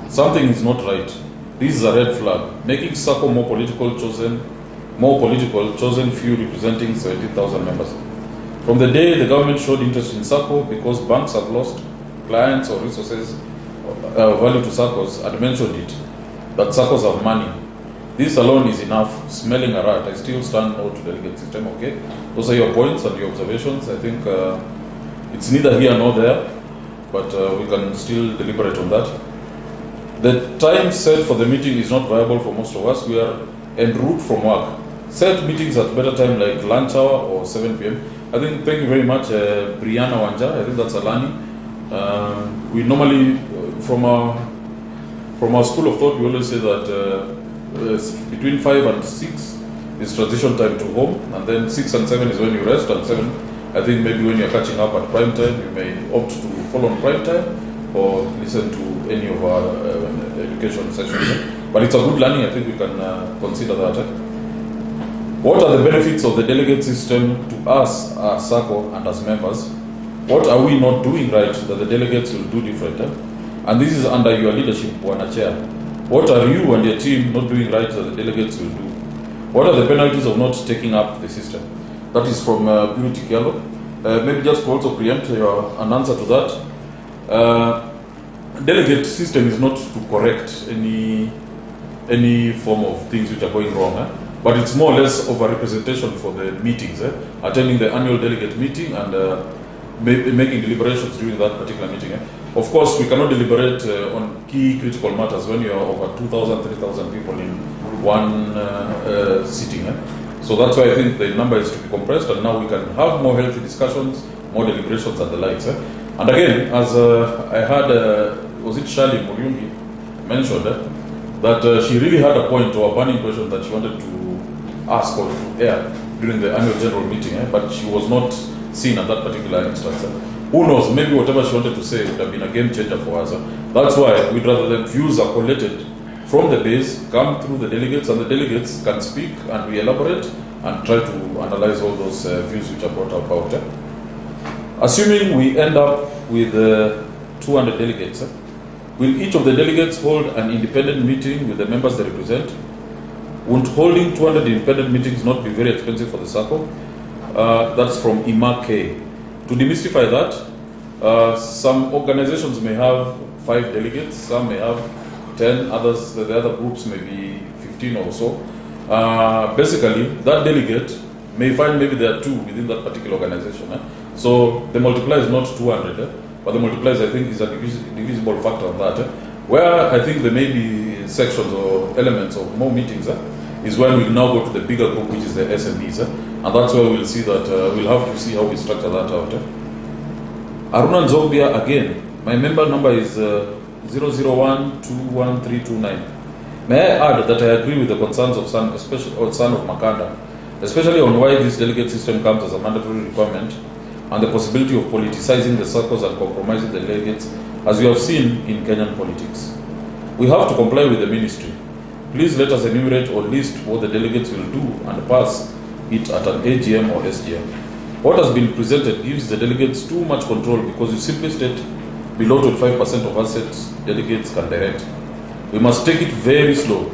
Something is not right. This is a red flag. Making Sacco more political, chosen few representing 17,000 members. From the day the government showed interest in Sacco because banks have lost clients or resources value to Saccos, and mentioned it, that Saccos have money. This alone is enough. Smelling a rat. I still stand no to delegate system. Okay, those are your points and your observations. I think it's neither here nor there, but we can still deliberate on that. The time set for the meeting is not viable for most of us. We are en route from work. Set meetings at better time like lunch hour or 7 p.m. I think, thank you very much, Brianna Wanja. I think that's Alani. We normally, from our school of thought, we always say that between 5 and 6 is transition time to home, and then 6 and 7 is when you rest, and 7, I think maybe when you're catching up at prime time, you may opt to follow on prime time or listen to any of our education sessions. But it's a good learning. I think we can consider that. What are the benefits of the delegate system to us as Sacco and as members? What are we not doing right that the delegates will do different? And this is under your leadership, Bwana Chair. What are you and your team not doing right that the delegates will do? What are the penalties of not taking up the system? That is from Purity Kiando. Maybe just to also preempt an answer to that. Delegate system is not to correct any form of things which are going wrong, but it's more or less of a representation for the meetings, attending the annual delegate meeting and making deliberations during that particular meeting. Of course, we cannot deliberate on key critical matters when you are over 2,000, 3,000 people in one sitting. So that's why I think the number is to be compressed, and now we can have more healthy discussions, more deliberations and the likes. And again, as I had, was it Shirley Muriungi mentioned, that she really had a point or a burning question that she wanted to ask or to air during the annual general meeting, but she was not seen at that particular instance. Who knows, maybe whatever she wanted to say would have been a game changer for us. That's why we'd rather the views are collated from the base, come through the delegates, and the delegates can speak and we elaborate and try to analyze all those views which are brought about. Assuming we end up with 200 delegates, will each of the delegates hold an independent meeting with the members they represent? Won't holding 200 independent meetings not be very expensive for the Sacco? That's from Ima K. To demystify that, some organizations may have 5 delegates, some may have 10, others, the other groups may be 15 or so. Basically, that delegate may find maybe there are 2 within that particular organization. So the multiplier is not 200, but the multiplier, I think, is a divisible factor on that. Where I think there may be sections or elements of more meetings is when we now go to the bigger group, which is the SMEs. And that's where we'll see that we'll have to see how we structure that out. Aruna Nzogbia, again, my member number is 001213229. May I add that I agree with the concerns of Son, especially Son of Muhanda, especially on why this delegate system comes as a mandatory requirement and the possibility of politicizing the circles and compromising the delegates, as we have seen in Kenyan politics. We have to comply with the ministry. Please let us enumerate or list what the delegates will do and pass it at an AGM or SGM. What has been presented gives the delegates too much control because you simply state below 25% of assets delegates can direct. We must take it very slow.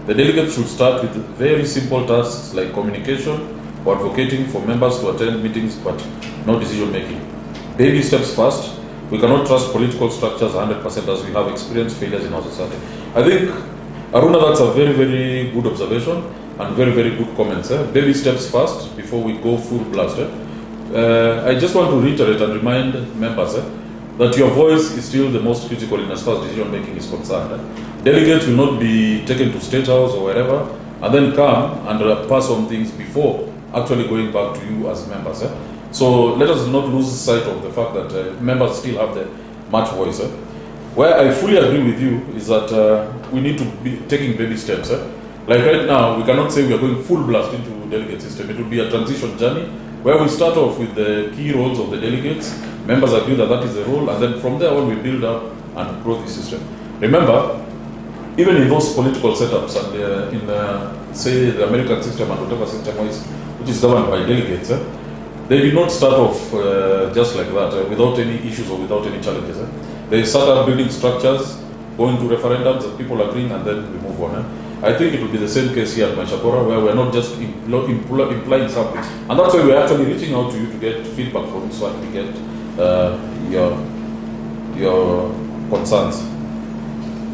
The delegates should start with very simple tasks like communication or advocating for members to attend meetings but no decision making. Baby steps first. We cannot trust political structures 100% as we have experienced failures in our society. I think, Aruna, that's a very, very good observation and very, very good comments. Baby steps first before we go full blast. I just want to reiterate and remind members that your voice is still the most critical in as far as decision making is concerned. Delegates will not be taken to State House or wherever and then come and pass on things before actually going back to you as members. So let us not lose sight of the fact that members still have the much voice. Where I fully agree with you is that we need to be taking baby steps. Like right now, we cannot say we are going full blast into delegate system. It will be a transition journey where we start off with the key roles of the delegates. Members agree that that is the role, and then from there on we build up and grow the system. Remember, even in those political setups and say the American system and whatever system is, which is governed by delegates, they did not start off just like that, without any issues or without any challenges. They started building structures, going to referendums and people agreeing, and then we move on. I think it will be the same case here at Maisha, where we're not just implying something. And that's why we're actually reaching out to you to get feedback from you so that we get your concerns.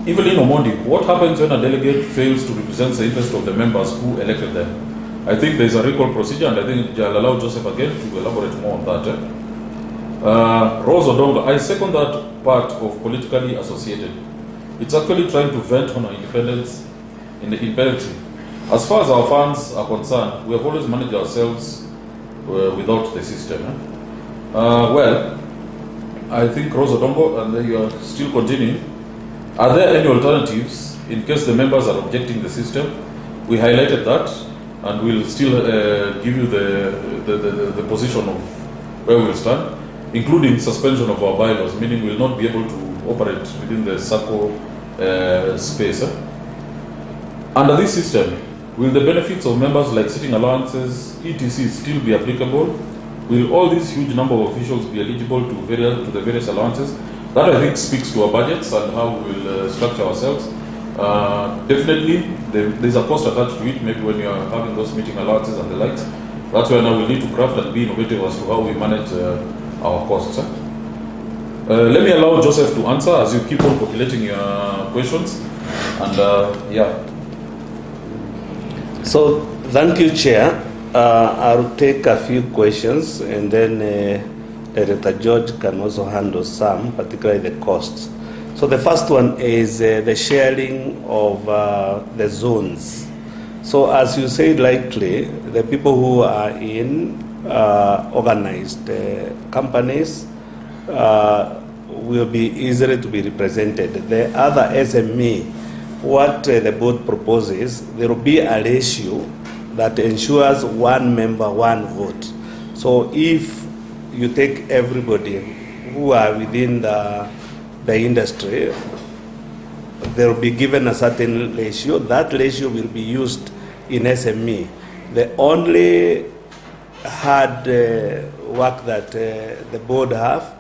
Evelyn Omondi, what happens when a delegate fails to represent the interest of the members who elected them? I think there's a recall procedure, and I think I'll allow Joseph again to elaborate more on that. Rose Odongo, I second that part of politically associated. It's actually trying to vent on our independence in the independency. As far as our funds are concerned, we have always managed ourselves without the system. Well, I think Rose Odongo, and you are still continuing. Are there any alternatives in case the members are objecting the system? We highlighted that, and we'll still give you the position of where we'll stand, including suspension of our bylaws, meaning we'll not be able to operate within the Sacco space. Under this system, will the benefits of members like sitting allowances, etc. still be applicable? Will all these huge number of officials be eligible to the various allowances? That I think speaks to our budgets and how we will structure ourselves. Definitely, there's a cost attached to it, maybe when you are having those meeting allowances and the likes. That's why now we need to craft and be innovative as to how we manage our costs. Let me allow Joseph to answer as you keep on populating your questions. And yeah. So, thank you, Chair. I'll take a few questions, and then Director George can also handle some, particularly the costs. So the first one is the sharing of the zones. So as you said rightly, the people who are in organized companies will be easily to be represented. The other SME, what the board proposes, there will be a ratio that ensures one member, one vote. So if you take everybody who are within the industry, they will be given a certain ratio. That ratio will be used in SME. The only hard work that the board have,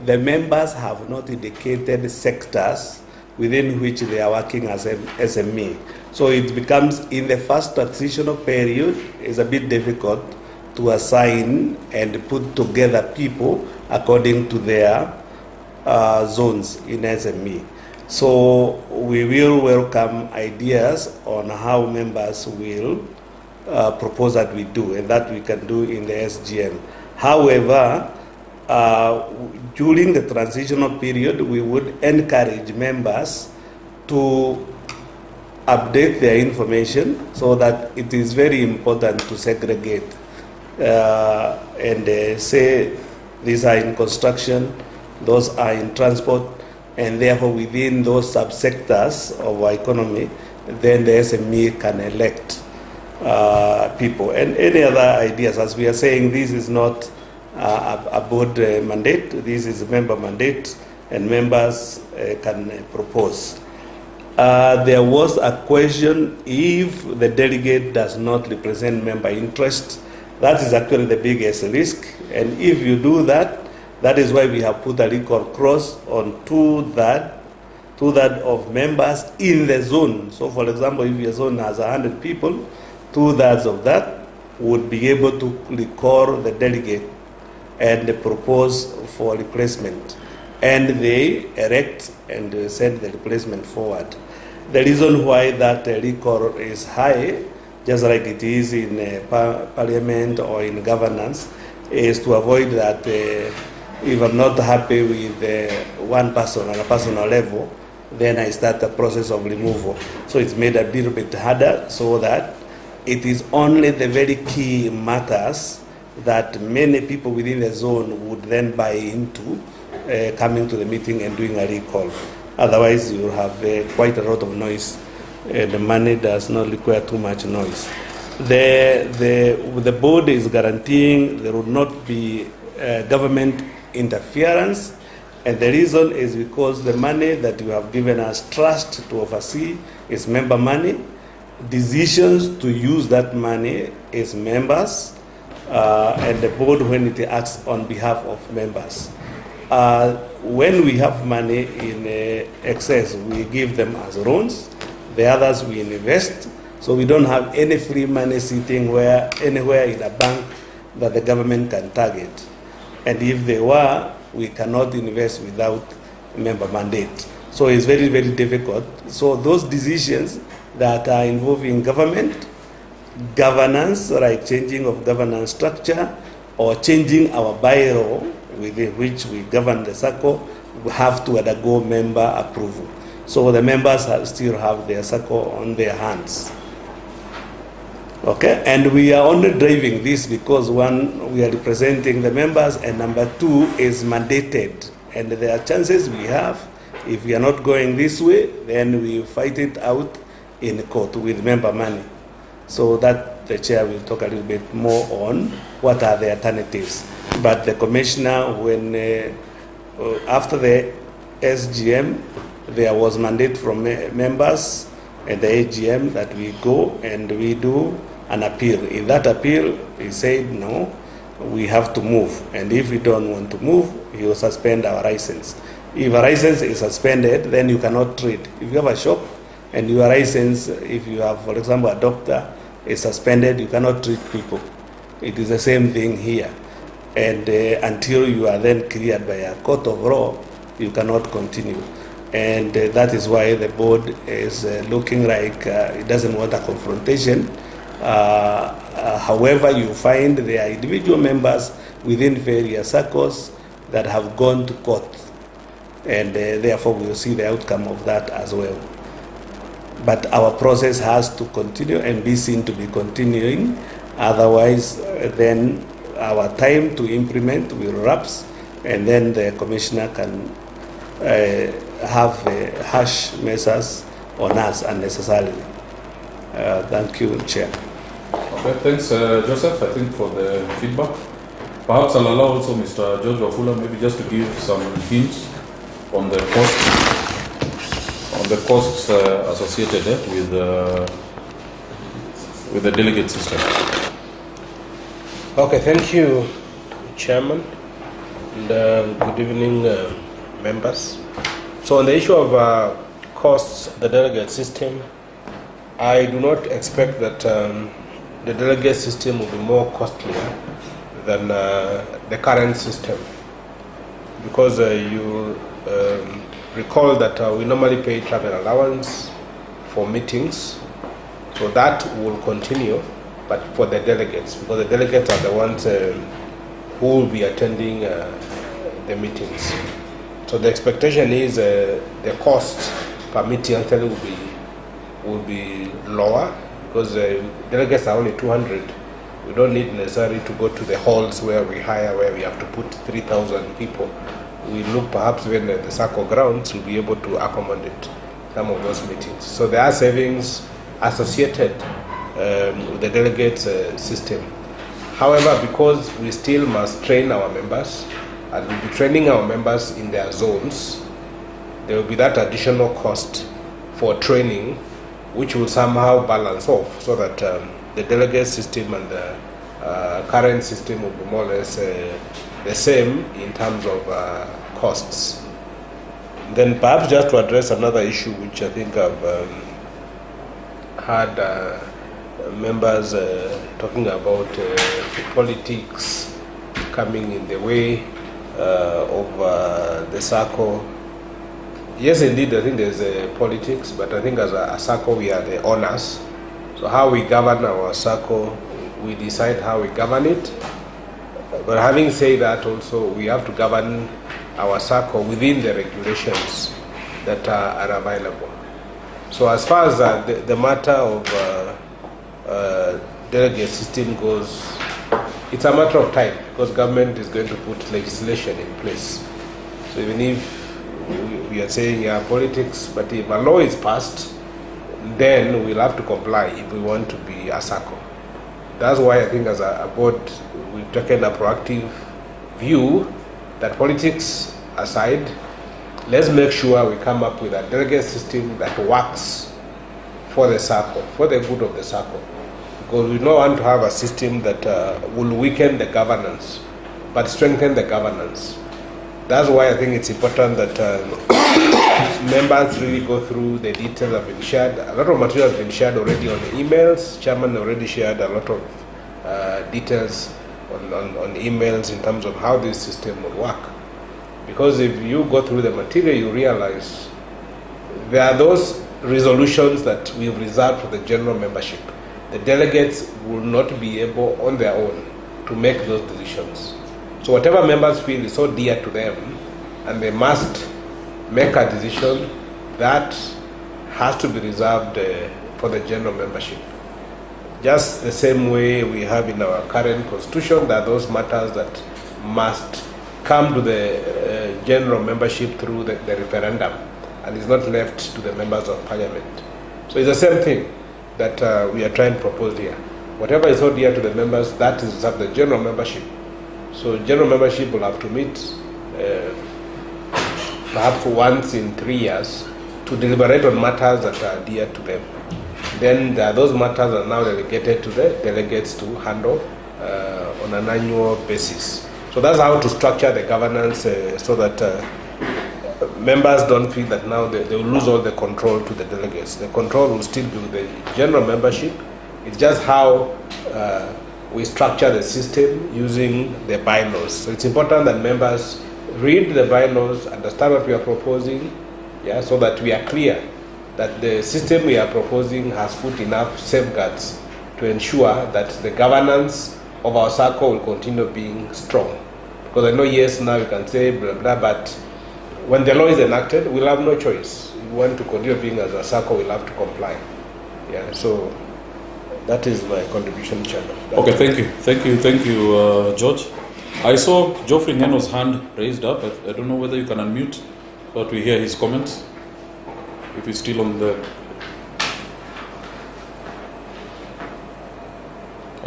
the members have not indicated sectors within which they are working as an SME. So it becomes, in the first transitional period, it's a bit difficult to assign and put together people according to their zones in SME. So we will welcome ideas on how members will propose that we do, and that we can do in the SGM. However, during the transitional period, we would encourage members to update their information, so that it is very important to segregate and say these are in construction, those are in transport, and therefore within those subsectors of our economy, then the SME can elect people. And any other ideas, as we are saying, this is not a board mandate, this is a member mandate, and members can propose. There was a question if the delegate does not represent member interest. That is actually the biggest risk, and if you do that, that is why we have put a recall clause on two-thirds of members in the zone. So for example, if your zone has 100 people, two-thirds of that would be able to recall the delegate and propose for replacement. And they erect and send the replacement forward. The reason why that recall is high, just like it is in parliament or in governance, is to avoid that if I'm not happy with one person on a personal level, then I start the process of removal. So it's made a little bit harder, so that it is only the very key matters that many people within the zone would then buy into coming to the meeting and doing a recall. Otherwise, you have quite a lot of noise. The money does not require too much noise. The board is guaranteeing there will not be government interference, and the reason is because the money that you have given us trust to oversee is member money. Decisions to use that money is members, and the board when it acts on behalf of members. When we have money in excess, we give them as loans. The others we invest. So we don't have any free money sitting anywhere in a bank that the government can target. And if they were, we cannot invest without member mandate. So it's very, very difficult. So those decisions that are involving government, governance, like changing of governance structure or changing our bylaw with which we govern the Sacco, we have to undergo member approval. So the members still have their Sacco on their hands. Okay, and we are only driving this because one, we are representing the members, and number two is mandated. And there are chances we have, if we are not going this way, then we fight it out in court with member money. So that the chair will talk a little bit more on what are the alternatives. But the commissioner, when after the SGM, there was mandate from members at the AGM that we go and we do an appeal. In that appeal, he said, no, we have to move. And if we don't want to move, he will suspend our license. If a license is suspended, then you cannot trade. If you have a shop And your license, if you have, for example, a doctor is suspended, you cannot treat people. It is the same thing here. And until you are then cleared by a court of law, you cannot continue. And that is why the board is looking like it doesn't want a confrontation. However, you find there are individual members within various circles that have gone to court, and therefore we will see the outcome of that as well. But our process has to continue and be seen to be continuing. Otherwise, then our time to implement will lapse, and then the commissioner can have harsh measures on us unnecessarily. Thank you, Chair. Okay, thanks, Joseph, I think, for the feedback. Perhaps I'll allow also Mr. George Wafula maybe just to give some hints on the costs associated with the delegate system. Okay, thank you, Chairman, and good evening, members. So on the issue of costs, the delegate system, I do not expect that the delegate system will be more costly than the current system, because you recall that we normally pay travel allowance for meetings, so that will continue, but for the delegates, because the delegates are the ones who will be attending the meetings. So the expectation is the cost per meeting actually will be lower, because delegates are only 200. We don't need necessarily to go to the halls where we hire, where we have to put 3,000 people. We look perhaps when the Sacco grounds will be able to accommodate some of those meetings. So there are savings associated with the delegate system. However, because we still must train our members, and we'll be training our members in their zones, there will be that additional cost for training, which will somehow balance off, so that the delegate system and the current system will be more or less the same in terms of costs. Then perhaps just to address another issue which I think I've had members talking about politics coming in the way of the Sacco. Yes, indeed, I think there's politics, but I think as a Sacco we are the owners. So how we govern our Sacco, we decide how we govern it. But having said that, also we have to govern our Sacco within the regulations that are available. So as far as the matter of delegate system goes, it's a matter of time, because government is going to put legislation in place. So even if we are saying politics, but if a law is passed, then we'll have to comply if we want to be a Sacco. That's why I think as a board we've taken a proactive view that politics aside, let's make sure we come up with a delegate system that works for the Sacco, for the good of the Sacco. Because we don't want to have a system that will weaken the governance, but strengthen the governance. That's why I think it's important that members really go through the details that have been shared. A lot of material has been shared already on the emails. Chairman already shared a lot of details on emails in terms of how this system will work. Because if you go through the material, you realize there are those resolutions that we've reserved for the general membership. The delegates will not be able on their own to make those decisions. So whatever members feel is so dear to them, and they must make a decision, that has to be reserved for the general membership. Just the same way we have in our current constitution, there are those matters that must come to the general membership through the referendum, and is not left to the members of parliament. So it's the same thing that we are trying to propose here. Whatever is so dear to the members, that is reserved the general membership. So general membership will have to meet perhaps once in 3 years to deliberate on matters that are dear to them. Then there are those matters that are now delegated to the delegates to handle on an annual basis. So that's how to structure the governance so that members don't feel that now they will lose all the control to the delegates. The control will still be with the general membership. It's just how we structure the system using the bylaws. So it's important that members read the bylaws, understand what we are proposing, yeah, so that we are clear that the system we are proposing has put enough safeguards to ensure that the governance of our Sacco will continue being strong. Because I know, yes, now you can say blah, blah, but when the law is enacted, we'll have no choice. If we want to continue being as a Sacco, we'll have to comply. Yeah, so that is my contribution, Chairman. Okay, thank you, George. I saw Geoffrey Ngeno's hand raised up. I don't know whether you can unmute so that we hear his comments, if he's still on the...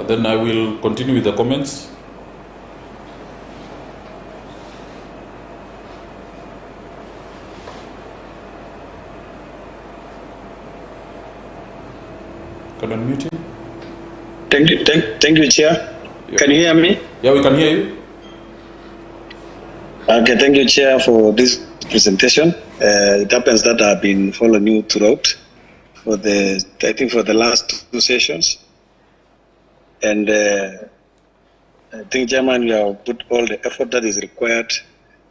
then I will continue with the comments. Can I unmute him? Thank you, Chair. Yeah. Can you hear me? Yeah, we can hear you. Okay, thank you, Chair, for this presentation. It happens that I've been following you throughout for the last two sessions. And I think, Chairman, you have put all the effort that is required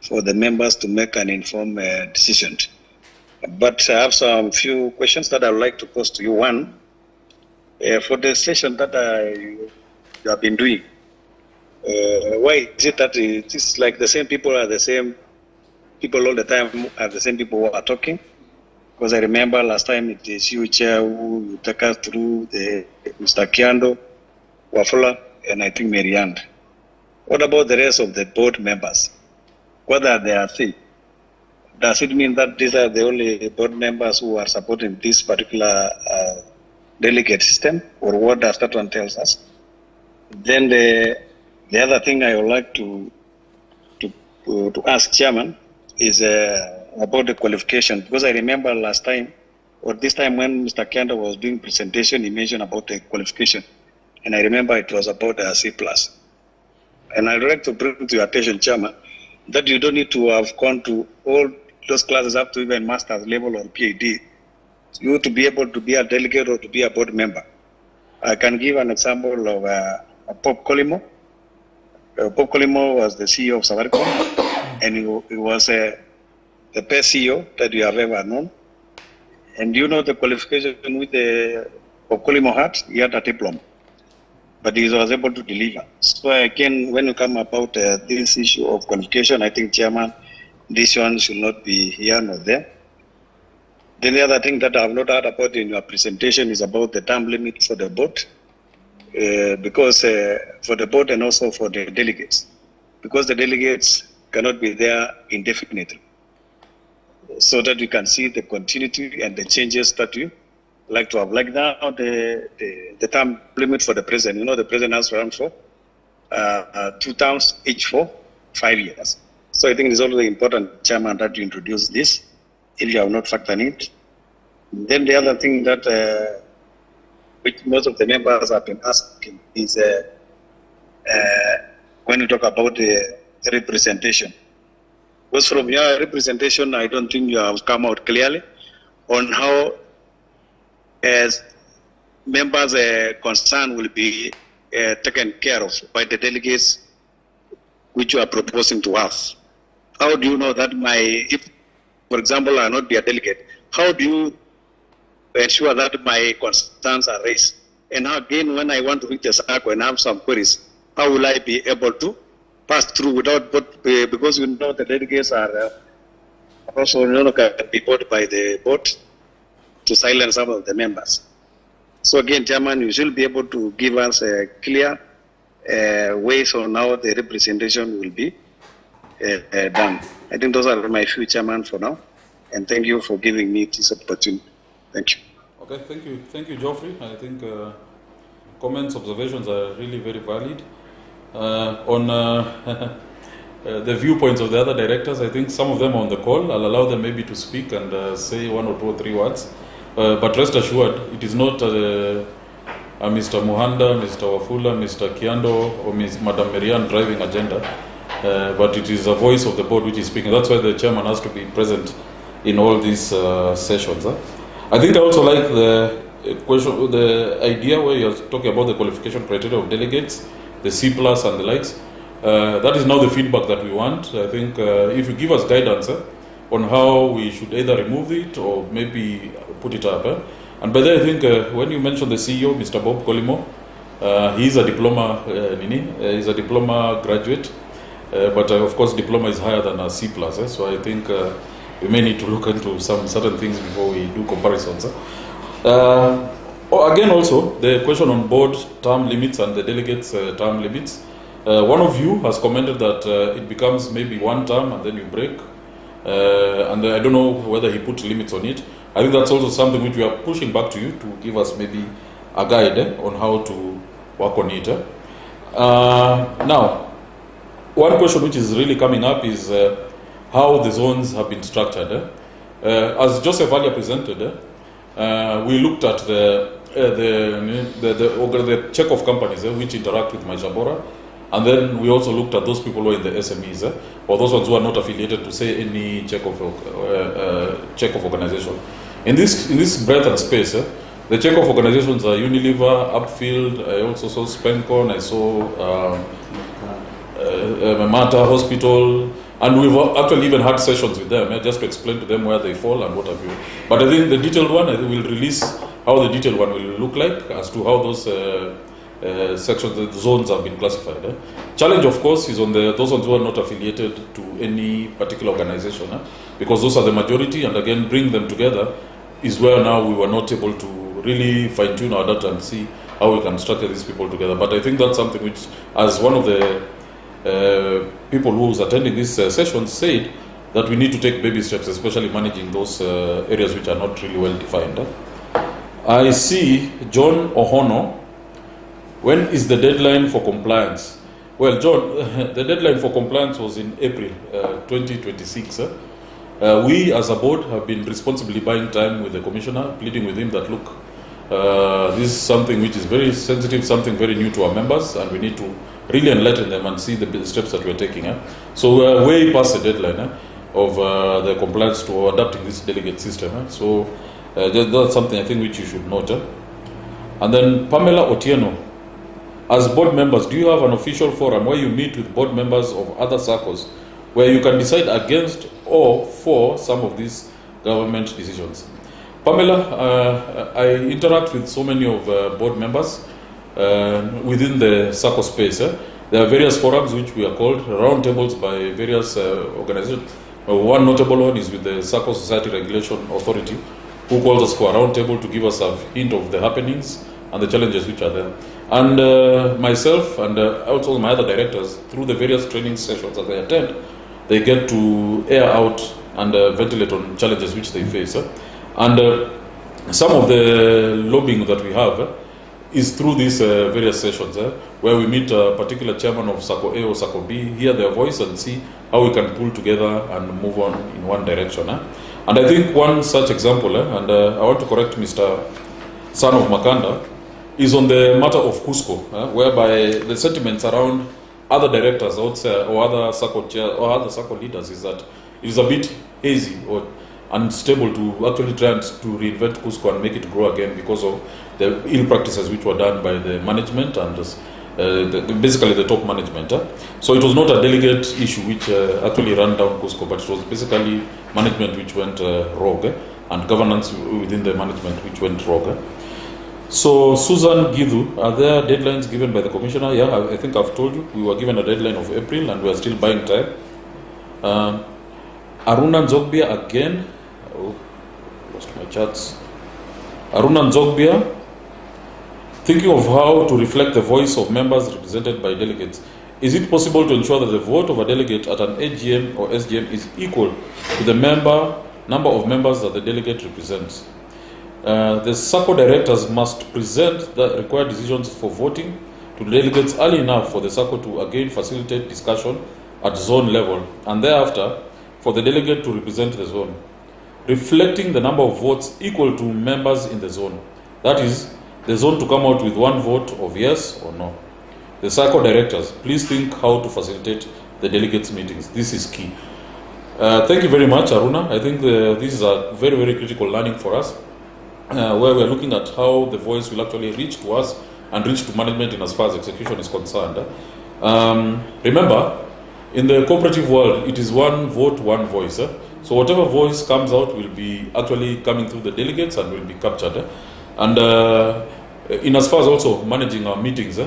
for the members to make an informed decision. But I have some few questions that I would like to pose to you. One, for the session that you have been doing, why is it that it is like the same people are the same people all the time, are the same people who are talking? Because I remember last time it is you, Chair, who took us through Mr. Kiando, Wafula, and I think Marianne. What about the rest of the board members? What are their things? Does it mean that these are the only board members who are supporting this particular delegate system, or what does that one tell us? Then the other thing I would like to ask Chairman is about the qualification, because I remember last time, or this time when Mr. Kiando was doing presentation, he mentioned about the qualification. And I remember it was about a C+. And I'd like to bring to your attention, Chairman, that you don't need to have gone to all those classes up to even master's level or PhD, you to be able to be a delegate or to be a board member. I can give an example of Pop Colimo. Pop Colimo was the CEO of Safaricom, and he was the best CEO that you have ever known. And you know the qualification with the Pop Colimo had? He had a diploma, but he was able to deliver. So again, when you come about this issue of qualification, I think, Chairman, this one should not be here nor there. Then the other thing that I have not heard about in your presentation is about the term limit for the board, because for the board and also for the delegates, because the delegates cannot be there indefinitely, so that we can see the continuity and the changes that we like to have. Like now, the term limit for the president, you know, the president has run for 2 terms, each for 5 years. So I think it is also important, Chairman, that you introduce this, if you have not factored it. Then the other thing that which most of the members have been asking is when you talk about the representation. Because from your representation, I don't think you have come out clearly on how as members' concern will be taken care of by the delegates which you are proposing to us. How do you know that if, for example, I not be a delegate, how do you ensure that my concerns are raised? And again, when I want to reach a Sacco and have some queries, how will I be able to pass through without, because you know the delegates are also can be bought by the board to silence some of the members. So again, Chairman, you should be able to give us a clear ways on how the representation will be done. I think those are my few, Chairman, for now. And thank you for giving me this opportunity. Thank you. Okay, thank you, Geoffrey. I think comments, observations are really very valid. On the viewpoints of the other directors, I think some of them are on the call. I'll allow them maybe to speak and say 1 or 2 or 3 words. But rest assured, it is not Mr. Muhanda, Mr. Wafula, Mr. Kiando, or Madam Marianne driving agenda. but it is a voice of the board which is speaking. That's why the chairman has to be present in all these sessions. I think I also like the idea where you're talking about the qualification criteria of delegates, the C+ and the likes. That is now the feedback that we want. I think if you give us guidance on how we should either remove it or maybe put it up. And by the way, I think when you mentioned the CEO, Mr. Bob Colimo, he's a diploma, he's a diploma graduate, but of course diploma is higher than a C+. So I think we may need to look into some certain things before we do comparisons. Again, also the question on board term limits and the delegates' term limits. One of you has commented that it becomes maybe one term and then you break. And I don't know whether he put limits on it. I think that's also something which we are pushing back to you to give us maybe a guide on how to work on it. Now, one question which is really coming up is how the zones have been structured. As Joseph earlier presented, we looked at the check of companies which interact with Maisha Bora. And then we also looked at those people who are in the SMEs, or those ones who are not affiliated to say any check of organization. In this breadth and space, the check of organizations are Unilever, Upfield. I also saw Spencon. I saw Mata Hospital, and we've actually even had sessions with them just to explain to them where they fall and what have you. But I think the detailed one, I think we'll release how the detailed one will look like as to how those sections, the zones have been classified. Challenge, of course, is on those ones who are not affiliated to any particular organization, because those are the majority, and again, bring them together is where now we were not able to really fine-tune our data and see how we can structure these people together. But I think that's something which, as one of the people who was attending this session said, that we need to take baby steps, especially managing those areas which are not really well defined. I see John Ohono. When is the deadline for compliance? Well, John, the deadline for compliance was in April 2026. We, as a board, have been responsibly buying time with the commissioner, pleading with him that, look, this is something which is very sensitive, something very new to our members, and we need to really enlighten them and see the steps that we're taking. So we're way past the deadline of the compliance to adapting this delegate system. So that's something I think which you should note. And then Pamela Otieno. As board members, do you have an official forum where you meet with board members of other circles where you can decide against or for some of these government decisions? Pamela, I interact with so many of board members within the Sacco space. There are various forums which we are called roundtables by various organizations. One notable one is with the Sacco Society Regulation Authority, who calls us for a roundtable to give us a hint of the happenings and the challenges which are there. And myself and also my other directors, through the various training sessions that they attend, they get to air out and ventilate on challenges which they face. And some of the lobbying that we have is through these various sessions, where we meet a particular chairman of Sacco A or Sacco B, hear their voice and see how we can pull together and move on in one direction. And I think one such example, and I want to correct Mr. Son of Makanda, is on the matter of Cusco, whereby the sentiments around other directors outside or other Sacco chairs or other Sacco leaders is that it is a bit hazy or unstable to actually try to reinvent Cusco and make it grow again because of the ill practices which were done by the management and basically the top management. So it was not a delegate issue which actually ran down Cusco, but it was basically management which went rogue and governance within the management which went rogue. So, Susan Githu, are there deadlines given by the commissioner? Yeah, I think I've told you. We were given a deadline of April and we are still buying time. Aruna Nzogbia again. Oh, lost my charts. Aruna Nzogbia, thinking of how to reflect the voice of members represented by delegates. Is it possible to ensure that the vote of a delegate at an AGM or SGM is equal to the number of members that the delegate represents? The Sacco directors must present the required decisions for voting to delegates early enough for the Sacco to again facilitate discussion at zone level, and thereafter for the delegate to represent the zone, reflecting the number of votes equal to members in the zone. That is, the zone to come out with one vote of yes or no. The Sacco directors, please think how to facilitate the delegates meetings. This is key. Thank you very much, Aruna. I think this is a very, very critical learning for us, where we're looking at how the voice will actually reach to us and reach to management in as far as execution is concerned. Remember, in the cooperative world, it is one vote, one voice. So whatever voice comes out will be actually coming through the delegates and will be captured. And in as far as also managing our meetings,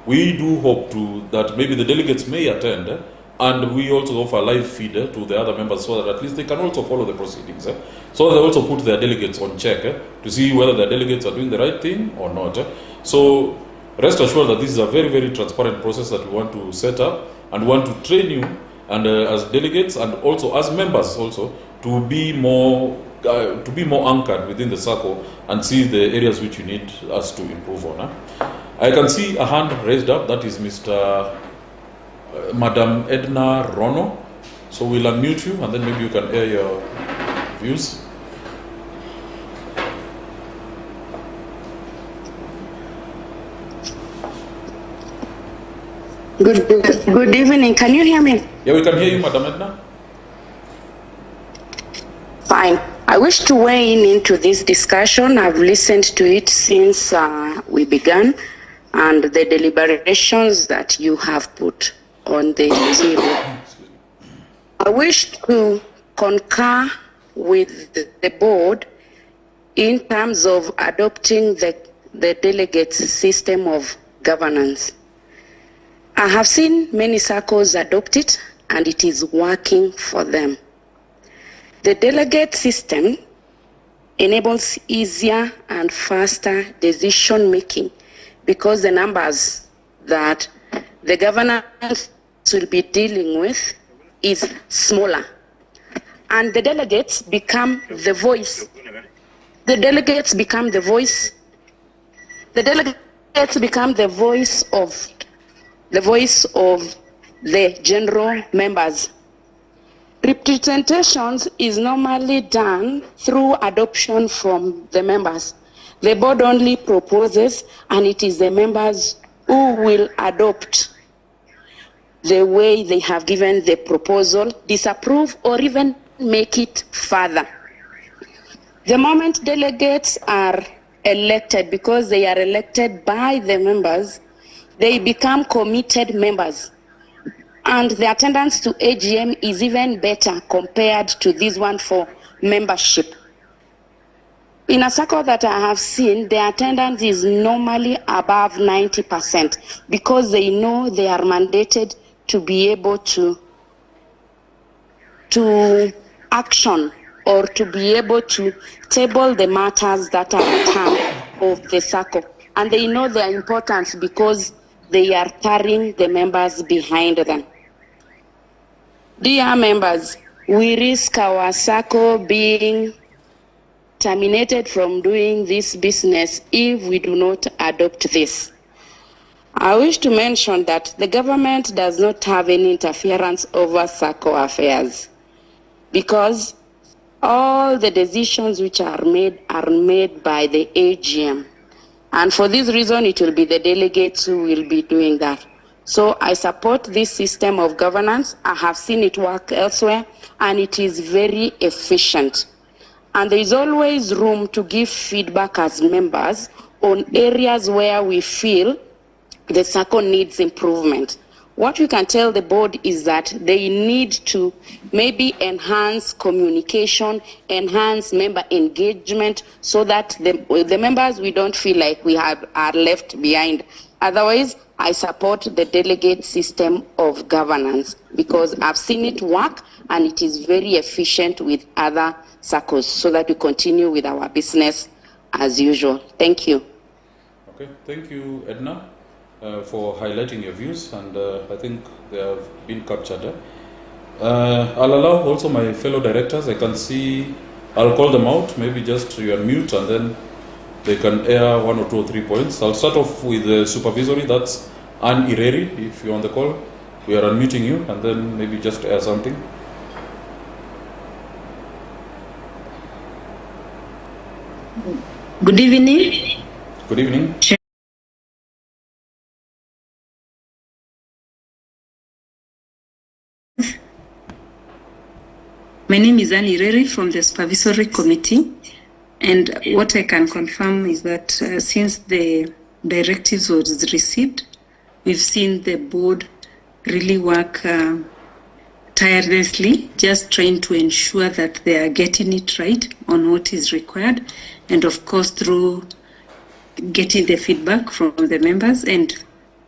we do hope that maybe the delegates may attend, and we also offer live feed to the other members so that at least they can also follow the proceedings. So they also put their delegates on check to see whether their delegates are doing the right thing or not. So rest assured that this is a very, very transparent process that we want to set up and want to train you and as delegates and also as members also to be more anchored within the Sacco and see the areas which you need us to improve on. I can see a hand raised up. That is Madam Edna Rono. So we'll unmute you and then maybe you can air your views. Good evening. Can you hear me? Yeah, we can hear you, Madam Edna. Fine. I wish to weigh in into this discussion. I've listened to it since we began, and the deliberations that you have put on the table. I wish to concur with the board in terms of adopting the delegate system of governance. I have seen many Saccos adopt it, and it is working for them. The delegate system enables easier and faster decision making because the numbers that the governance will be dealing with is smaller. And the delegates become the voice. The delegates become the voice. The delegates become the voice of the general members. Representations is normally done through adoption from the members. The board only proposes, and it is the members who will adopt the way they have given the proposal, disapprove, or even make it further. The moment delegates are elected, because they are elected by the members, they become committed members. And the attendance to AGM is even better compared to this one for membership. In a Sacco that I have seen, the attendance is normally above 90% because they know they are mandated to be able to action or to be able to table the matters that are at hand of the Sacco. And they know their importance because they are carrying the members behind them. Dear members, we risk our Sacco being terminated from doing this business if we do not adopt this. I wish to mention that the government does not have any interference over Sacco affairs because all the decisions which are made by the AGM. And for this reason, it will be the delegates who will be doing that. So I support this system of governance. I have seen it work elsewhere, and it is very efficient. And there is always room to give feedback as members on areas where we feel the Sacco needs improvement. What we can tell the board is that they need to maybe enhance communication, enhance member engagement, so that the members, we don't feel like we are left behind. Otherwise, I support the delegate system of governance because I've seen it work and it is very efficient with other Saccos so that we continue with our business as usual. Thank you. Okay, thank you, Edna, for highlighting your views, and I think they have been captured. I'll allow also my fellow directors. I can see, I'll call them out, maybe just you unmute and then they can air 1 or 2 or 3 points. I'll start off with the supervisory, that's Anne Ireri. If you're on the call, we are unmuting you and then maybe just air something. Good evening. Good evening. My name is Annie Reri from the Supervisory Committee, and what I can confirm is that since the directives was received, we've seen the board really work tirelessly, just trying to ensure that they are getting it right on what is required, and of course through getting the feedback from the members. And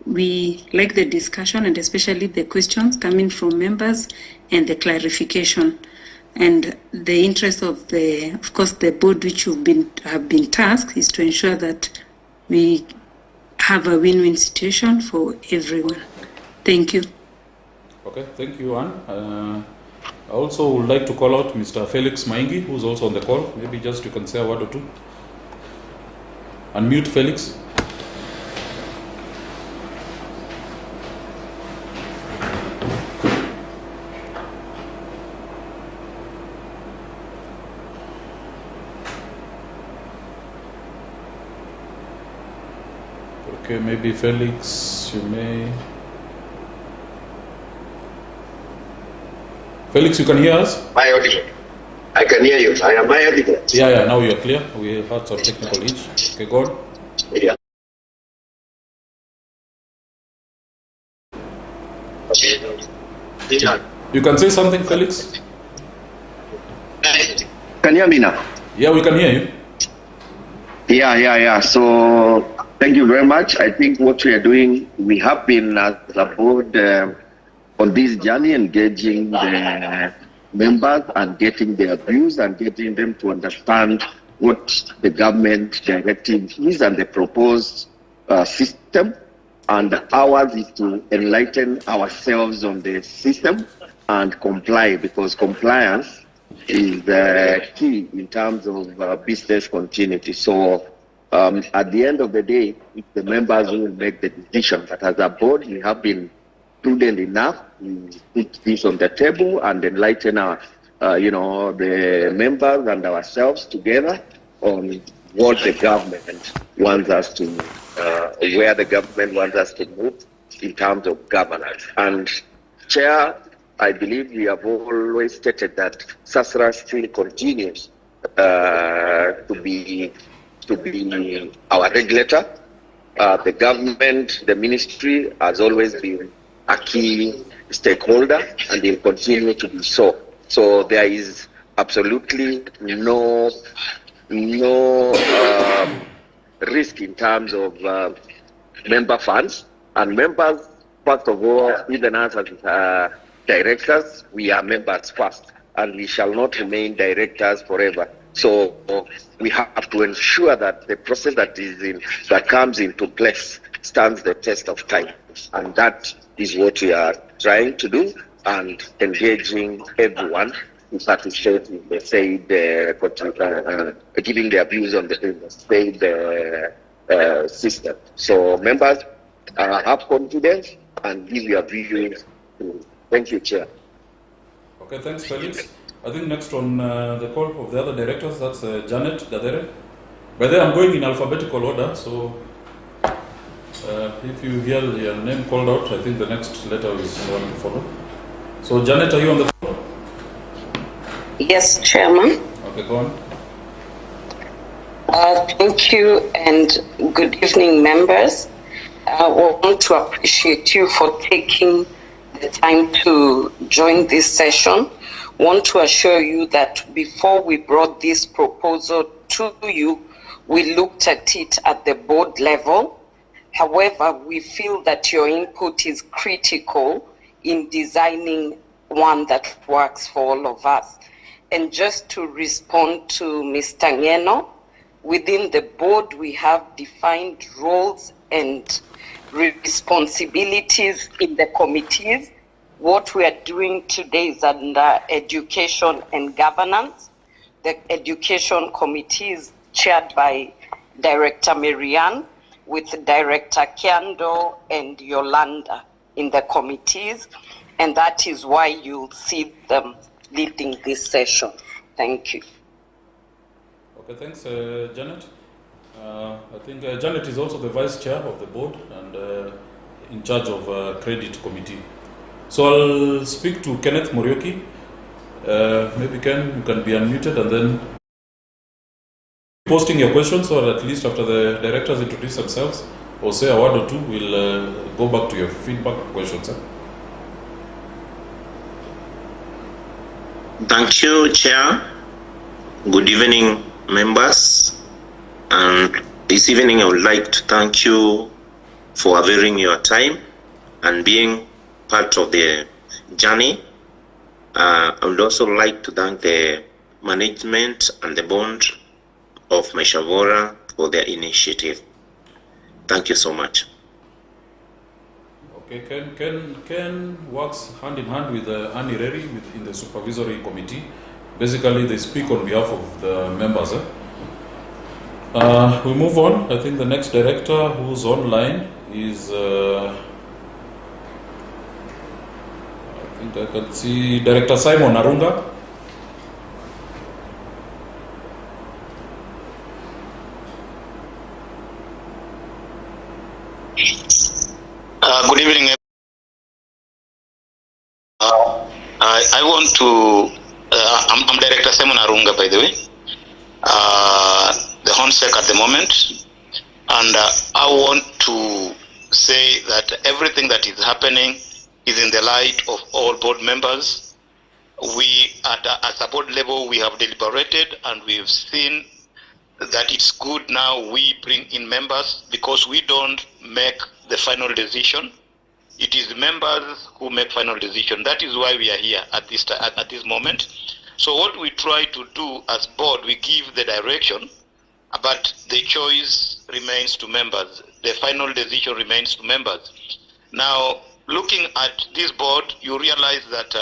we like the discussion and especially the questions coming from members and the clarification. And the interest of course, the board which have been tasked is to ensure that we have a win-win situation for everyone. Thank you. Okay, thank you, Anne. I also would like to call out Mr. Felix Maingi, who's also on the call. Maybe just you can say a word or two. Unmute, Felix. Okay, maybe Felix, you may. Felix, you can hear us? I can hear you. I am audible. Yeah, now you're clear. We had some technical glitch. Okay, go on. Yeah. You can say something, Felix? Can you hear me now? Yeah, we can hear you. Yeah. So, thank you very much. I think what we are doing, we have been as a board on this journey, engaging the members and getting their views and getting them to understand what the government directive is and the proposed system. And ours is to enlighten ourselves on the system and comply, because compliance is key in terms of business continuity. So at the end of the day, it's the members who will make the decision. But as a board, we have been prudent enough to put this on the table and enlighten our, the members and ourselves together on what the government wants us to, where the government wants us to move in terms of governance. And Chair, I believe we have always stated that SASRA still continues to be our regulator. The government, the ministry has always been a key stakeholder and will continue to be so. So there is absolutely no risk in terms of member funds. And members, first of all, even us as directors, we are members first, and we shall not remain directors forever. So we have to ensure that the process that comes into place stands the test of time, and that is what we are trying to do, and engaging everyone to participate in the said, giving their views on the said system. So members, have confidence and give your views. Thank you, Chair. Okay, thanks, Felix. I think next on the call of the other directors, that's Janet Gadere. By the way, I'm going in alphabetical order, so if you hear your name called out, I think the next letter is one to follow. So, Janet, are you on the call? Yes, Chairman. Okay, go on. Thank you and good evening, members. I want to appreciate you for taking the time to join this session. Want to assure you that before we brought this proposal to you, we looked at it at the board level. However, we feel that your input is critical in designing one that works for all of us. And just to respond to Mr. Ngeno, within the board, we have defined roles and responsibilities in the committees. What we are doing today is under education and governance. The education committee is chaired by Director Marianne, with Director Kiando and Yolanda in the committees, and that is why you'll see them leading this session. Thank you. Okay, thanks, Janet. I think Janet is also the vice chair of the board and in charge of credit committee. So I'll speak to Kenneth Morioki. Maybe Ken, you can be unmuted and then posting your questions, or at least after the directors introduce themselves or say a word or two, we'll go back to your feedback questions. Thank you, Chair. Good evening, members. And this evening, I would like to thank you for availing your time and being part of the journey. I would also like to thank the management and the board of Maisha Bora for their initiative. Thank you so much. Okay, Ken works hand in hand with Annie Reri in the supervisory committee. Basically, they speak on behalf of the members. We move on. I think the next director who's online is, I think I can see Director Simon Arunga. Good evening. I want to, I'm Director Simon Arunga, by the way, the Honsec at the moment, and I want to say that everything that is happening is in the light of all board members. We, at a board level, we have deliberated and we've seen that it's good now we bring in members, because we don't make the final decision. It is members who make final decision. That is why we are here at this moment. So what we try to do as board, we give the direction, but the choice remains to members. The final decision remains to members. Now, looking at this board, you realize that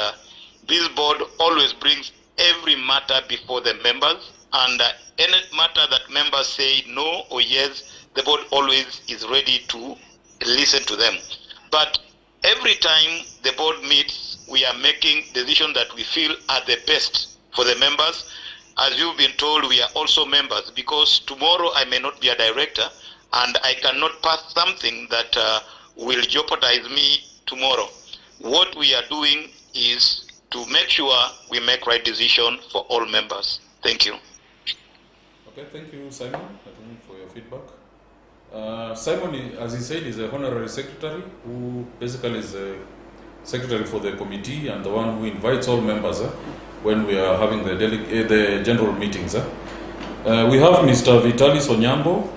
this board always brings every matter before the members, and any matter that members say no or yes, the board always is ready to listen to them. But every time the board meets, we are making decisions that we feel are the best for the members. As you've been told, we are also members, because tomorrow I may not be a director and I cannot pass something that will jeopardize me tomorrow. What we are doing is to make sure we make right decision for all members. Thank you. Okay, thank you, Simon, I think, for your feedback. Simon, as he said, is a honorary secretary who basically is a secretary for the committee and the one who invites all members when we are having the general meetings. We have Mr. Vitalis Onyambo,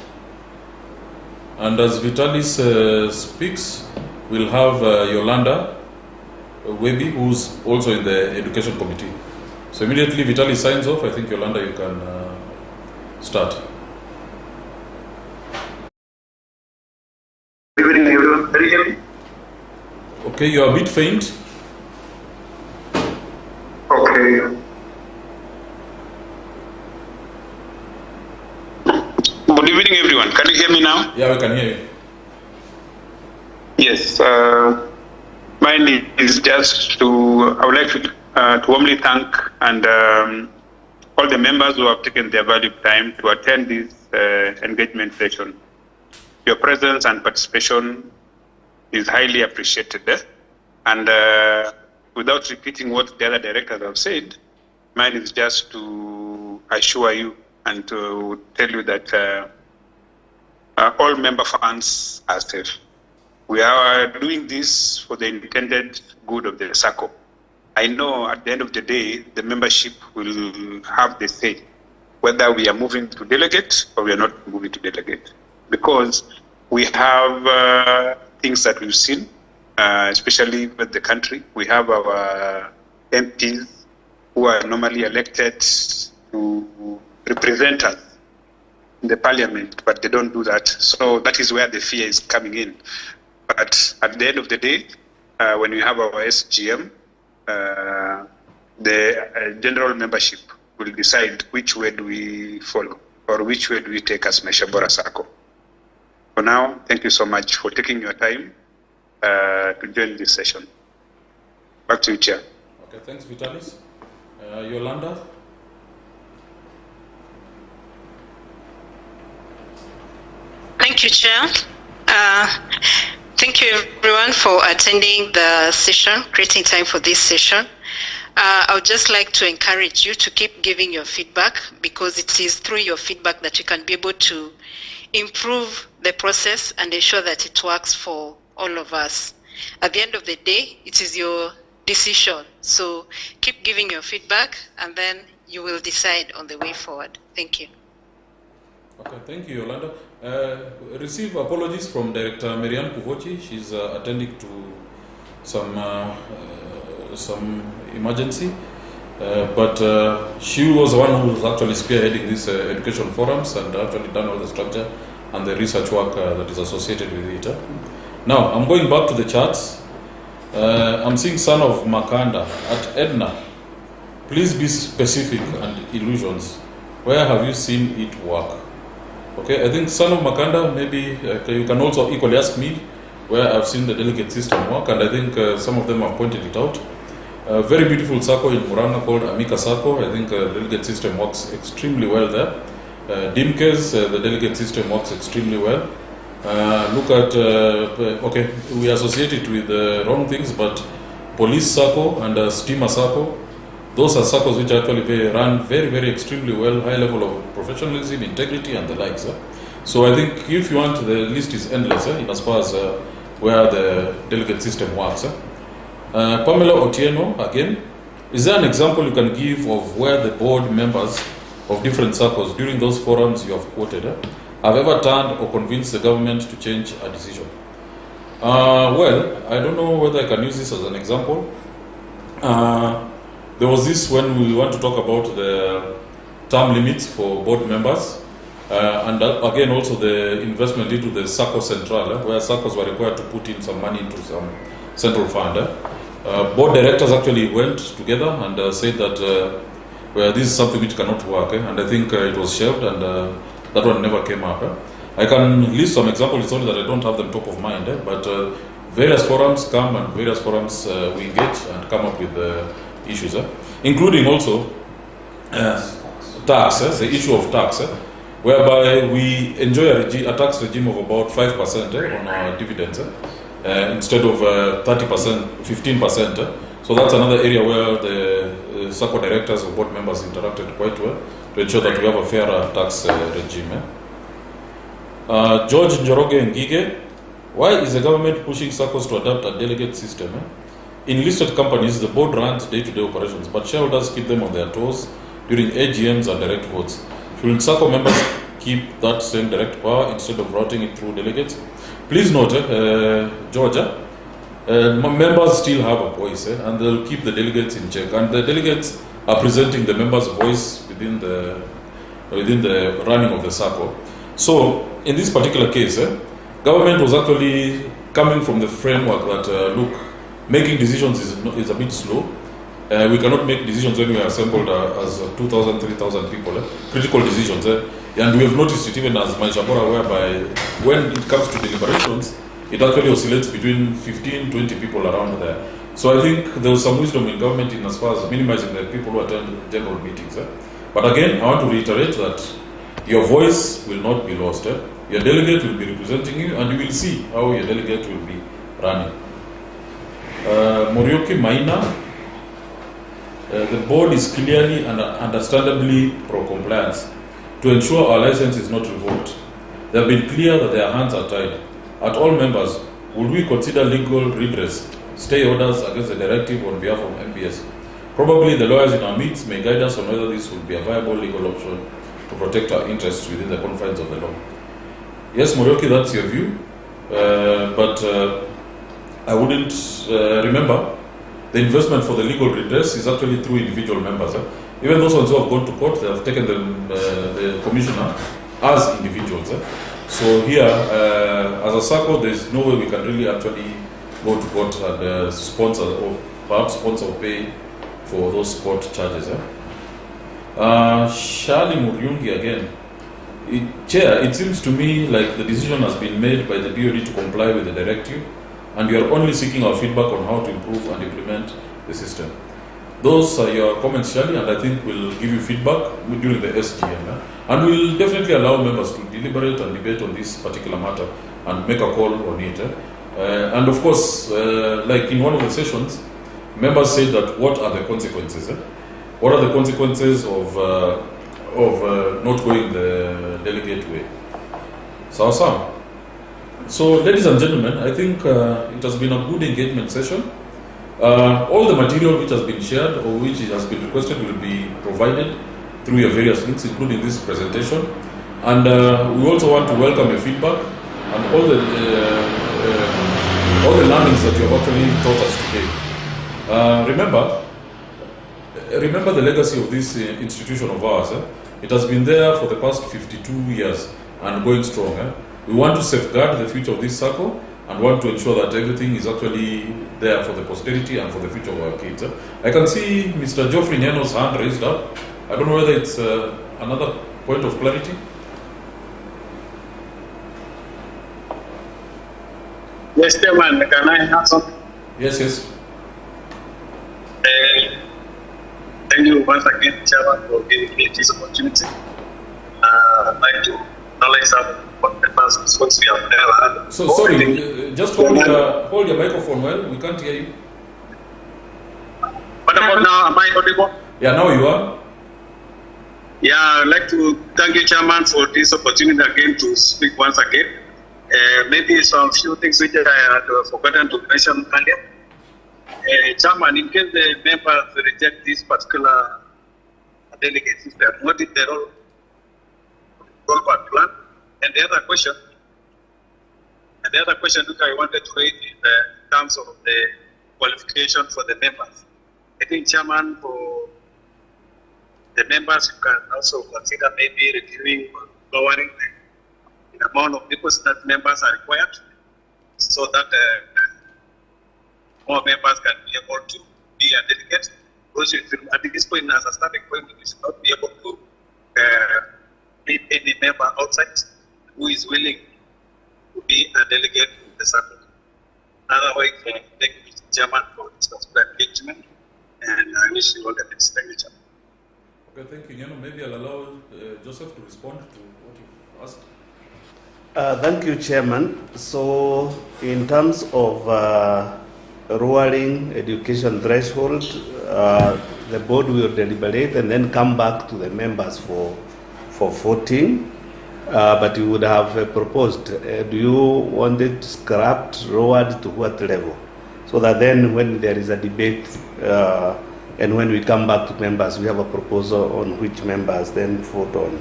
and as Vitalis speaks, we'll have Yolanda Webi, who's also in the education committee. So immediately Vitalis signs off. I think, Yolanda, you can start. Good evening, everyone. Can you hear me? Okay, you're a bit faint. Okay. Good evening, everyone. Can you hear me now? Yeah, we can hear you. Yes. Mine is just to, I would like to warmly thank and all the members who have taken their valuable time to attend this engagement session. Your presence and participation is highly appreciated. And without repeating what the other directors have said, mine is just to assure you and to tell you that all member funds are safe. We are doing this for the intended good of the Sacco. I know at the end of the day, the membership will have the say whether we are moving to delegate or we are not moving to delegate. Because we have things that we've seen, especially with the country. We have our MPs who are normally elected to represent us in the parliament, but they don't do that. So that is where the fear is coming in. But at the end of the day, when we have our SGM, the general membership will decide which way do we follow or which way do we take as Maisha Bora Sacco. For now, thank you so much for taking your time to join this session. Back to you, Chair. Okay, thanks, Vitalis. Yolanda? Thank you, Chair. Thank you, everyone, for attending the session, creating time for this session. I would just like to encourage you to keep giving your feedback, because it is through your feedback that you can be able to improve the process and ensure that it works for all of us. At the end of the day, it is your decision. So keep giving your feedback and then you will decide on the way forward. Thank you. Okay, thank you, Yolanda. Receive apologies from Director Marianne Kuvochi. She's attending to some emergency, but she was the one who was actually spearheading these education forums and actually done all the structure and the research work that is associated with it. Now, I'm going back to the charts. I'm seeing Son of Makanda at Edna. Please be specific and illusions. Where have you seen it work? Okay, I think Son of Makanda, maybe you can also equally ask me where I've seen the delegate system work, and I think some of them have pointed it out. A very beautiful Sacco in Muhanda called Amika Sacco. I think the delegate system works extremely well there. Dimkes, the delegate system works extremely well. Look at, okay, we associate it with the wrong things, but Police Sacco and Steamer Sacco, those are Saccos which actually run very, very extremely well, high level of professionalism, integrity, and the likes. So I think if you want, the list is endless in as far as where the delegate system works. Pamela Otieno, again, is there an example you can give of where the board members of different Saccos during those forums you have quoted have ever turned or convinced the government to change a decision? Well, I don't know whether I can use this as an example. There was this when we want to talk about the term limits for board members, and again also the investment into the Sacco Central, where Saccos were required to put in some money into some central fund. Board directors actually went together and said that well, this is something which cannot work, and I think it was shelved, and that one never came up. I can list some examples, it's only that I don't have them top of mind, but various forums come and various forums we engage and come up with issues, including also tax, the issue of tax, whereby we enjoy a tax regime of about 5% on our dividends instead of 30%, 15%. So that's another area where the Sacco directors or board members interacted quite well to ensure that we have a fairer tax regime. George Njoroge Ngige, why is the government pushing Saccos to adopt a delegate system? In listed companies, the board runs day-to-day operations, but shareholders keep them on their toes during AGMs and direct votes. Should Sacco members keep that same direct power instead of routing it through delegates? Please note, Georgia, members still have a voice, and they'll keep the delegates in check. And the delegates are presenting the members' voice within the running of the Sacco. So, in this particular case, government was actually coming from the framework that, look, making decisions is a bit slow. We cannot make decisions when we are assembled as 2,000, 3,000 people, critical decisions. And we have noticed it even as Maisha Bora, whereby when it comes to deliberations, it actually oscillates between 15, 20 people around there. So I think there was some wisdom in government in as far as minimizing the people who attend general meetings. But again, I want to reiterate that your voice will not be lost. Your delegate will be representing you, and you will see how your delegate will be running. Morioki Maina, the board is clearly and understandably pro-compliance to ensure our license is not revoked. They have been clear that their hands are tied. At all members, would we consider legal redress, stay orders against the directive on behalf of MBS? Probably the lawyers in our midst may guide us on whether this would be a viable legal option to protect our interests within the confines of the law. Yes, Morioki, that's your view, but I wouldn't remember the investment for the legal redress is actually through individual members. Even those ones who have gone to court, they have taken the commissioner as individuals. So here, as a Sacco, there is no way we can really actually go to court and sponsor or perhaps sponsor or pay for those court charges. Shali Muriungi again. Chair, it seems to me like the decision has been made by the BOD to comply with the directive, and we are only seeking our feedback on how to improve and implement the system. Those are your comments, Shali, and I think we'll give you feedback during the SGM. And we'll definitely allow members to deliberate and debate on this particular matter and make a call on it. And of course, like in one of the sessions, members said that what are the consequences? What are the consequences of not going the delegate way? So, ladies and gentlemen, I think it has been a good engagement session. All the material which has been shared or which has been requested will be provided through your various links, including this presentation. And we also want to welcome your feedback and all the learnings that you have actually taught us today. Remember the legacy of this institution of ours. It has been there for the past 52 years and going strong. We want to safeguard the future of this Sacco and want to ensure that everything is actually there for the posterity and for the future of our kids. I can see Mr. Geoffrey Nyano's hand raised up. I don't know whether it's another point of clarity. Yes, Chairman, can I have something? Yes. Thank you once again, Chairman, for giving me this opportunity. I'd like to acknowledge some what the past results we have never had. So sorry, just hold your microphone well. We can't hear you. What about now? Am I audible? Yeah, now you are. Yeah, I'd like to thank you, Chairman, for this opportunity again to speak once again. Maybe some few things which I had forgotten to mention earlier. Chairman, in case the members reject this particular delegate system, what is the rollback plan? And the other question which I wanted to raise in terms of the qualification for the members. I think, Chairman, for the members, you can also consider maybe reviewing or lowering the amount of deposits that members are required, so that more members can be able to be a delegate. Because at this point, as a starting point, we should not be able to meet any member outside who is willing to be a delegate in the Sacco. Otherwise, thank you, Mr. Chairman, for this particular engagement, and I wish you all the best. Thank you, Chairman. Okay, thank you. Maybe I'll allow Joseph to respond to what you've asked. Thank you, Chairman. So, in terms of lowering education threshold, the board will deliberate and then come back to the members for voting. But you would have proposed, do you want it scrapped, lowered to what level? So that then when there is a debate and when we come back to members, we have a proposal on which members then vote on.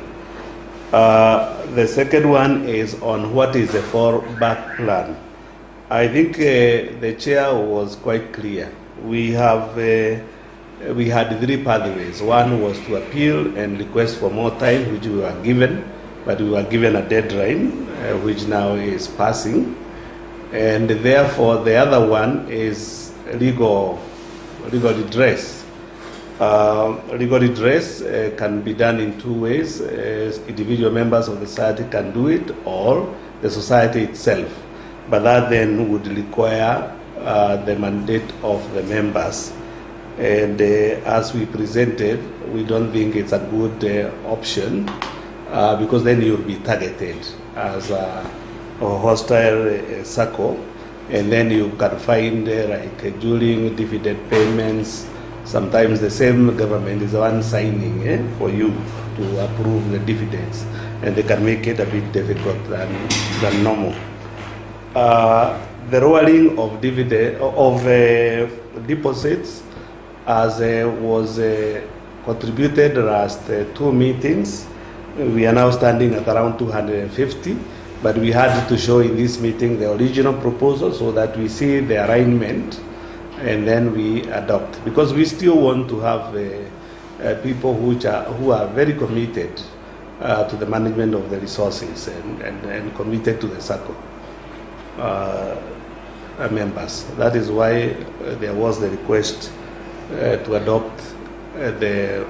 The second one is on what is the fallback plan. I think the chair was quite clear. We had 3 pathways. One was to appeal and request for more time, which we were given, but we were given a deadline, which now is passing. And therefore, the other one is legal redress. Legal redress can be done in 2 ways. Individual members of the society can do it, or the society itself. But that then would require the mandate of the members. And as we presented, we don't think it's a good option because then you'll be targeted as a hostile Sacco, and then you can find like during dividend payments, sometimes the same government is the one signing for you to approve the dividends, and they can make it a bit difficult than normal. The lowering of deposits, as was contributed last 2 meetings, we are now standing at around 250, but we had to show in this meeting the original proposal so that we see the alignment and then we adopt, because we still want to have people who are very committed to the management of the resources and committed to the Sacco members. That is why there was the request to adopt the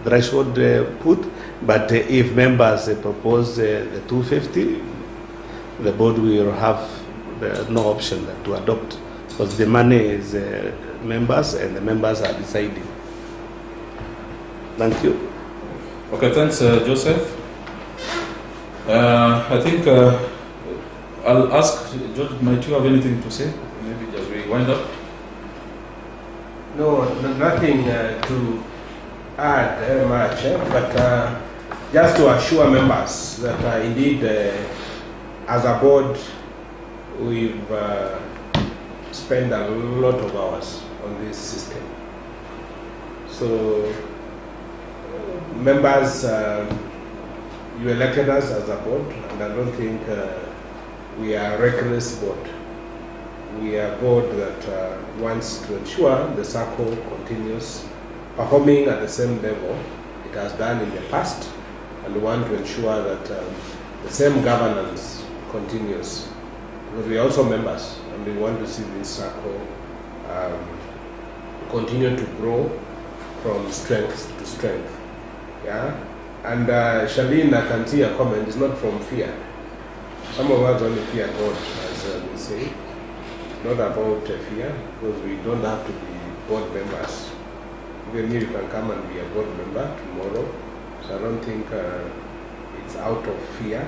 threshold put, but if members propose the 250, the board will have no option to adopt, because the money is members and the members are deciding. Thank you. Okay, thanks, Joseph. I think I'll ask George, might you have anything to say? Maybe as we wind up? No, nothing to add much, but just to assure members that indeed, as a board, we've spent a lot of hours on this system. So, members, you elected us as a board, and I don't think we are a reckless board. We are a board that wants to ensure the Sacco continues performing at the same level it has done in the past, and we want to ensure that the same governance continues, because we are also members and we want to see this Sacco continue to grow from strength to strength. Yeah, and Charlene, I can see a comment, is not from fear. Some of us only fear God, as we say, not about fear, because we don't have to be board members. Even you can come and be a board member tomorrow. So I don't think it's out of fear,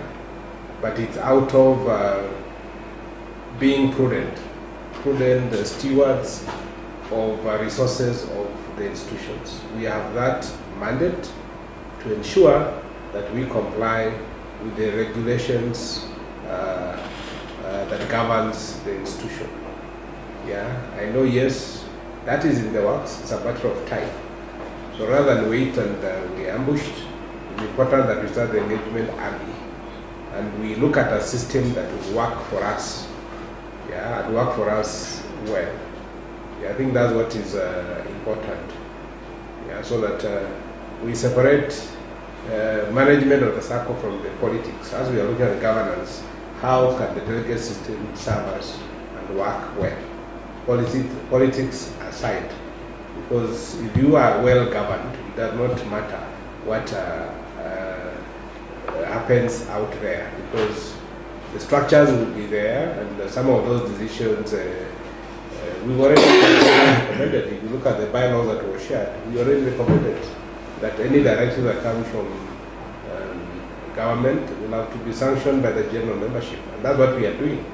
but it's out of being prudent stewards of resources of the institutions. We have that mandate to ensure that we comply with the regulations that governs the institution. Yeah, I know, yes, that is in the works. It's a matter of time. So rather than wait and be ambushed, it's important that we start the engagement early. And we look at a system that will work for us. Yeah, and work for us well. Yeah, I think that's what is important. Yeah, so that we separate management of the Sacco from the politics. As we are looking at governance, how can the delegate system serve us and work well? Politics aside, because if you are well governed, it does not matter what happens out there, because the structures will be there, and some of those decisions we've already recommended. If you look at the bylaws that were shared, we already recommended that any directive that comes from government will have to be sanctioned by the general membership, and that's what we are doing.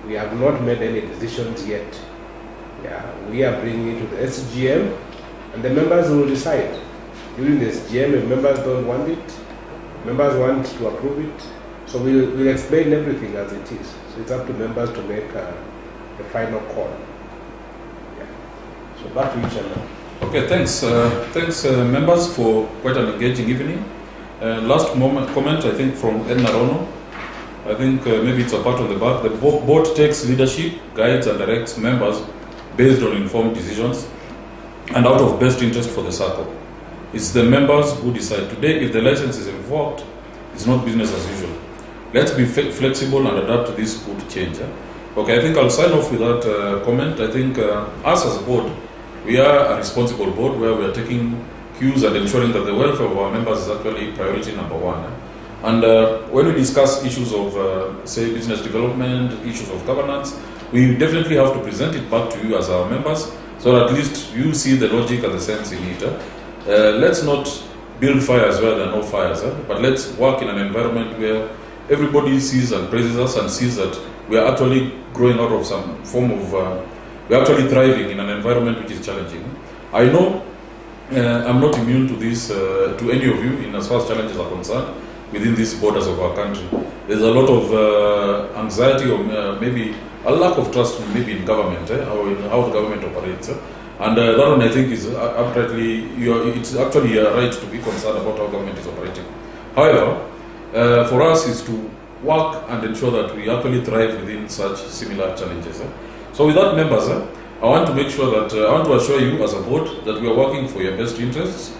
We have not made any decisions yet. Yeah, we are bringing it to the SGM, and the members will decide. During the SGM, if members don't want it, members want to approve it, so we'll explain everything as it is. So it's up to members to make the final call. Yeah. So back to you, Chairman. Okay, thanks. Thanks, members, for quite an engaging evening. Last comment, I think, from Edna Rono. I think maybe it's a part of the back. The board takes leadership, guides and directs members based on informed decisions and out of best interest for the Sacco. It's the members who decide. Today, if the license is revoked, it's not business as usual. Let's be flexible and adapt to this good change. Okay, I think I'll sign off with that comment. I think us as a board, we are a responsible board where we are taking cues and ensuring that the welfare of our members is actually priority number one. And when we discuss issues of, say, business development, issues of governance, we definitely have to present it back to you as our members, so that at least you see the logic and the sense in it. Let's not build fires where there are no fires, but let's work in an environment where everybody sees and praises us and sees that we are actually growing out of some form of, we're actually thriving in an environment which is challenging. I know I'm not immune to this, to any of you, in as far as challenges are concerned within these borders of our country. There's a lot of anxiety or maybe a lack of trust maybe in government, or in how the government operates. And that one, I think, is it's actually a right to be concerned about how government is operating. However, for us is to work and ensure that we actually thrive within such similar challenges. So with that, members, I want to make sure that, I want to assure you as a board that we are working for your best interests,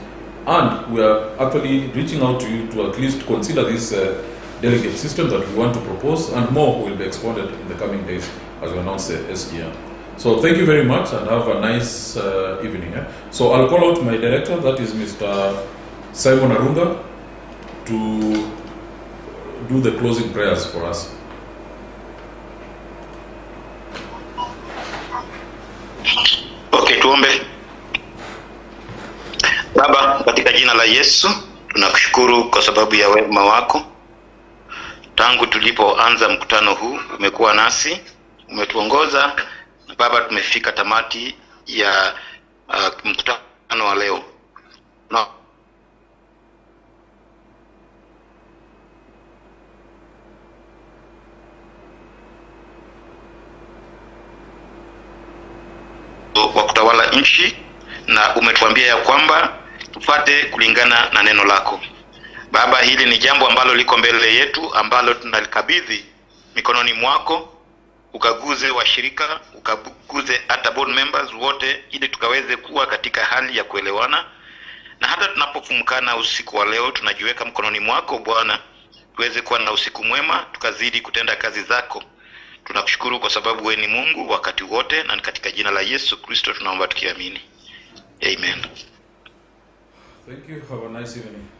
and we are actually reaching out to you to at least consider this delegate system that we want to propose, and more will be expounded in the coming days as we announce the SGM. So thank you very much and have a nice evening. So I'll call out my director, that is Mr. Simon Arunga, to do the closing prayers for us. Okay, tuombe. Baba, katika jina la Yesu, tunakushukuru kwa sababu ya wema wako. Tangu tulipoanza mkutano huu, umekuwa nasi, umetuongoza. Baba, tumefika tamati ya mkutano wa leo. No. wa kutawala nchi, na umetuambia ya kwamba tupate kulingana na neno lako. Baba, hili ni jambo ambalo liko mbele yetu, ambalo tunalikabidhi mikononi mwako. Ukaguze washirika, ukaguze hata board members wote, ili tukaweze kuwa katika hali ya kuelewana. Na hata tunapofumkana usiku wa leo, tunajiweka mkononi mwako Bwana, tuweze kuwa na usiku mwema, tukazidi kutenda kazi zako. Tunakushukuru kwa sababu wewe ni Mungu wakati wote, na katika jina la Yesu Kristo tunaomba tukiamini. Amen. Thank you. Have a nice evening.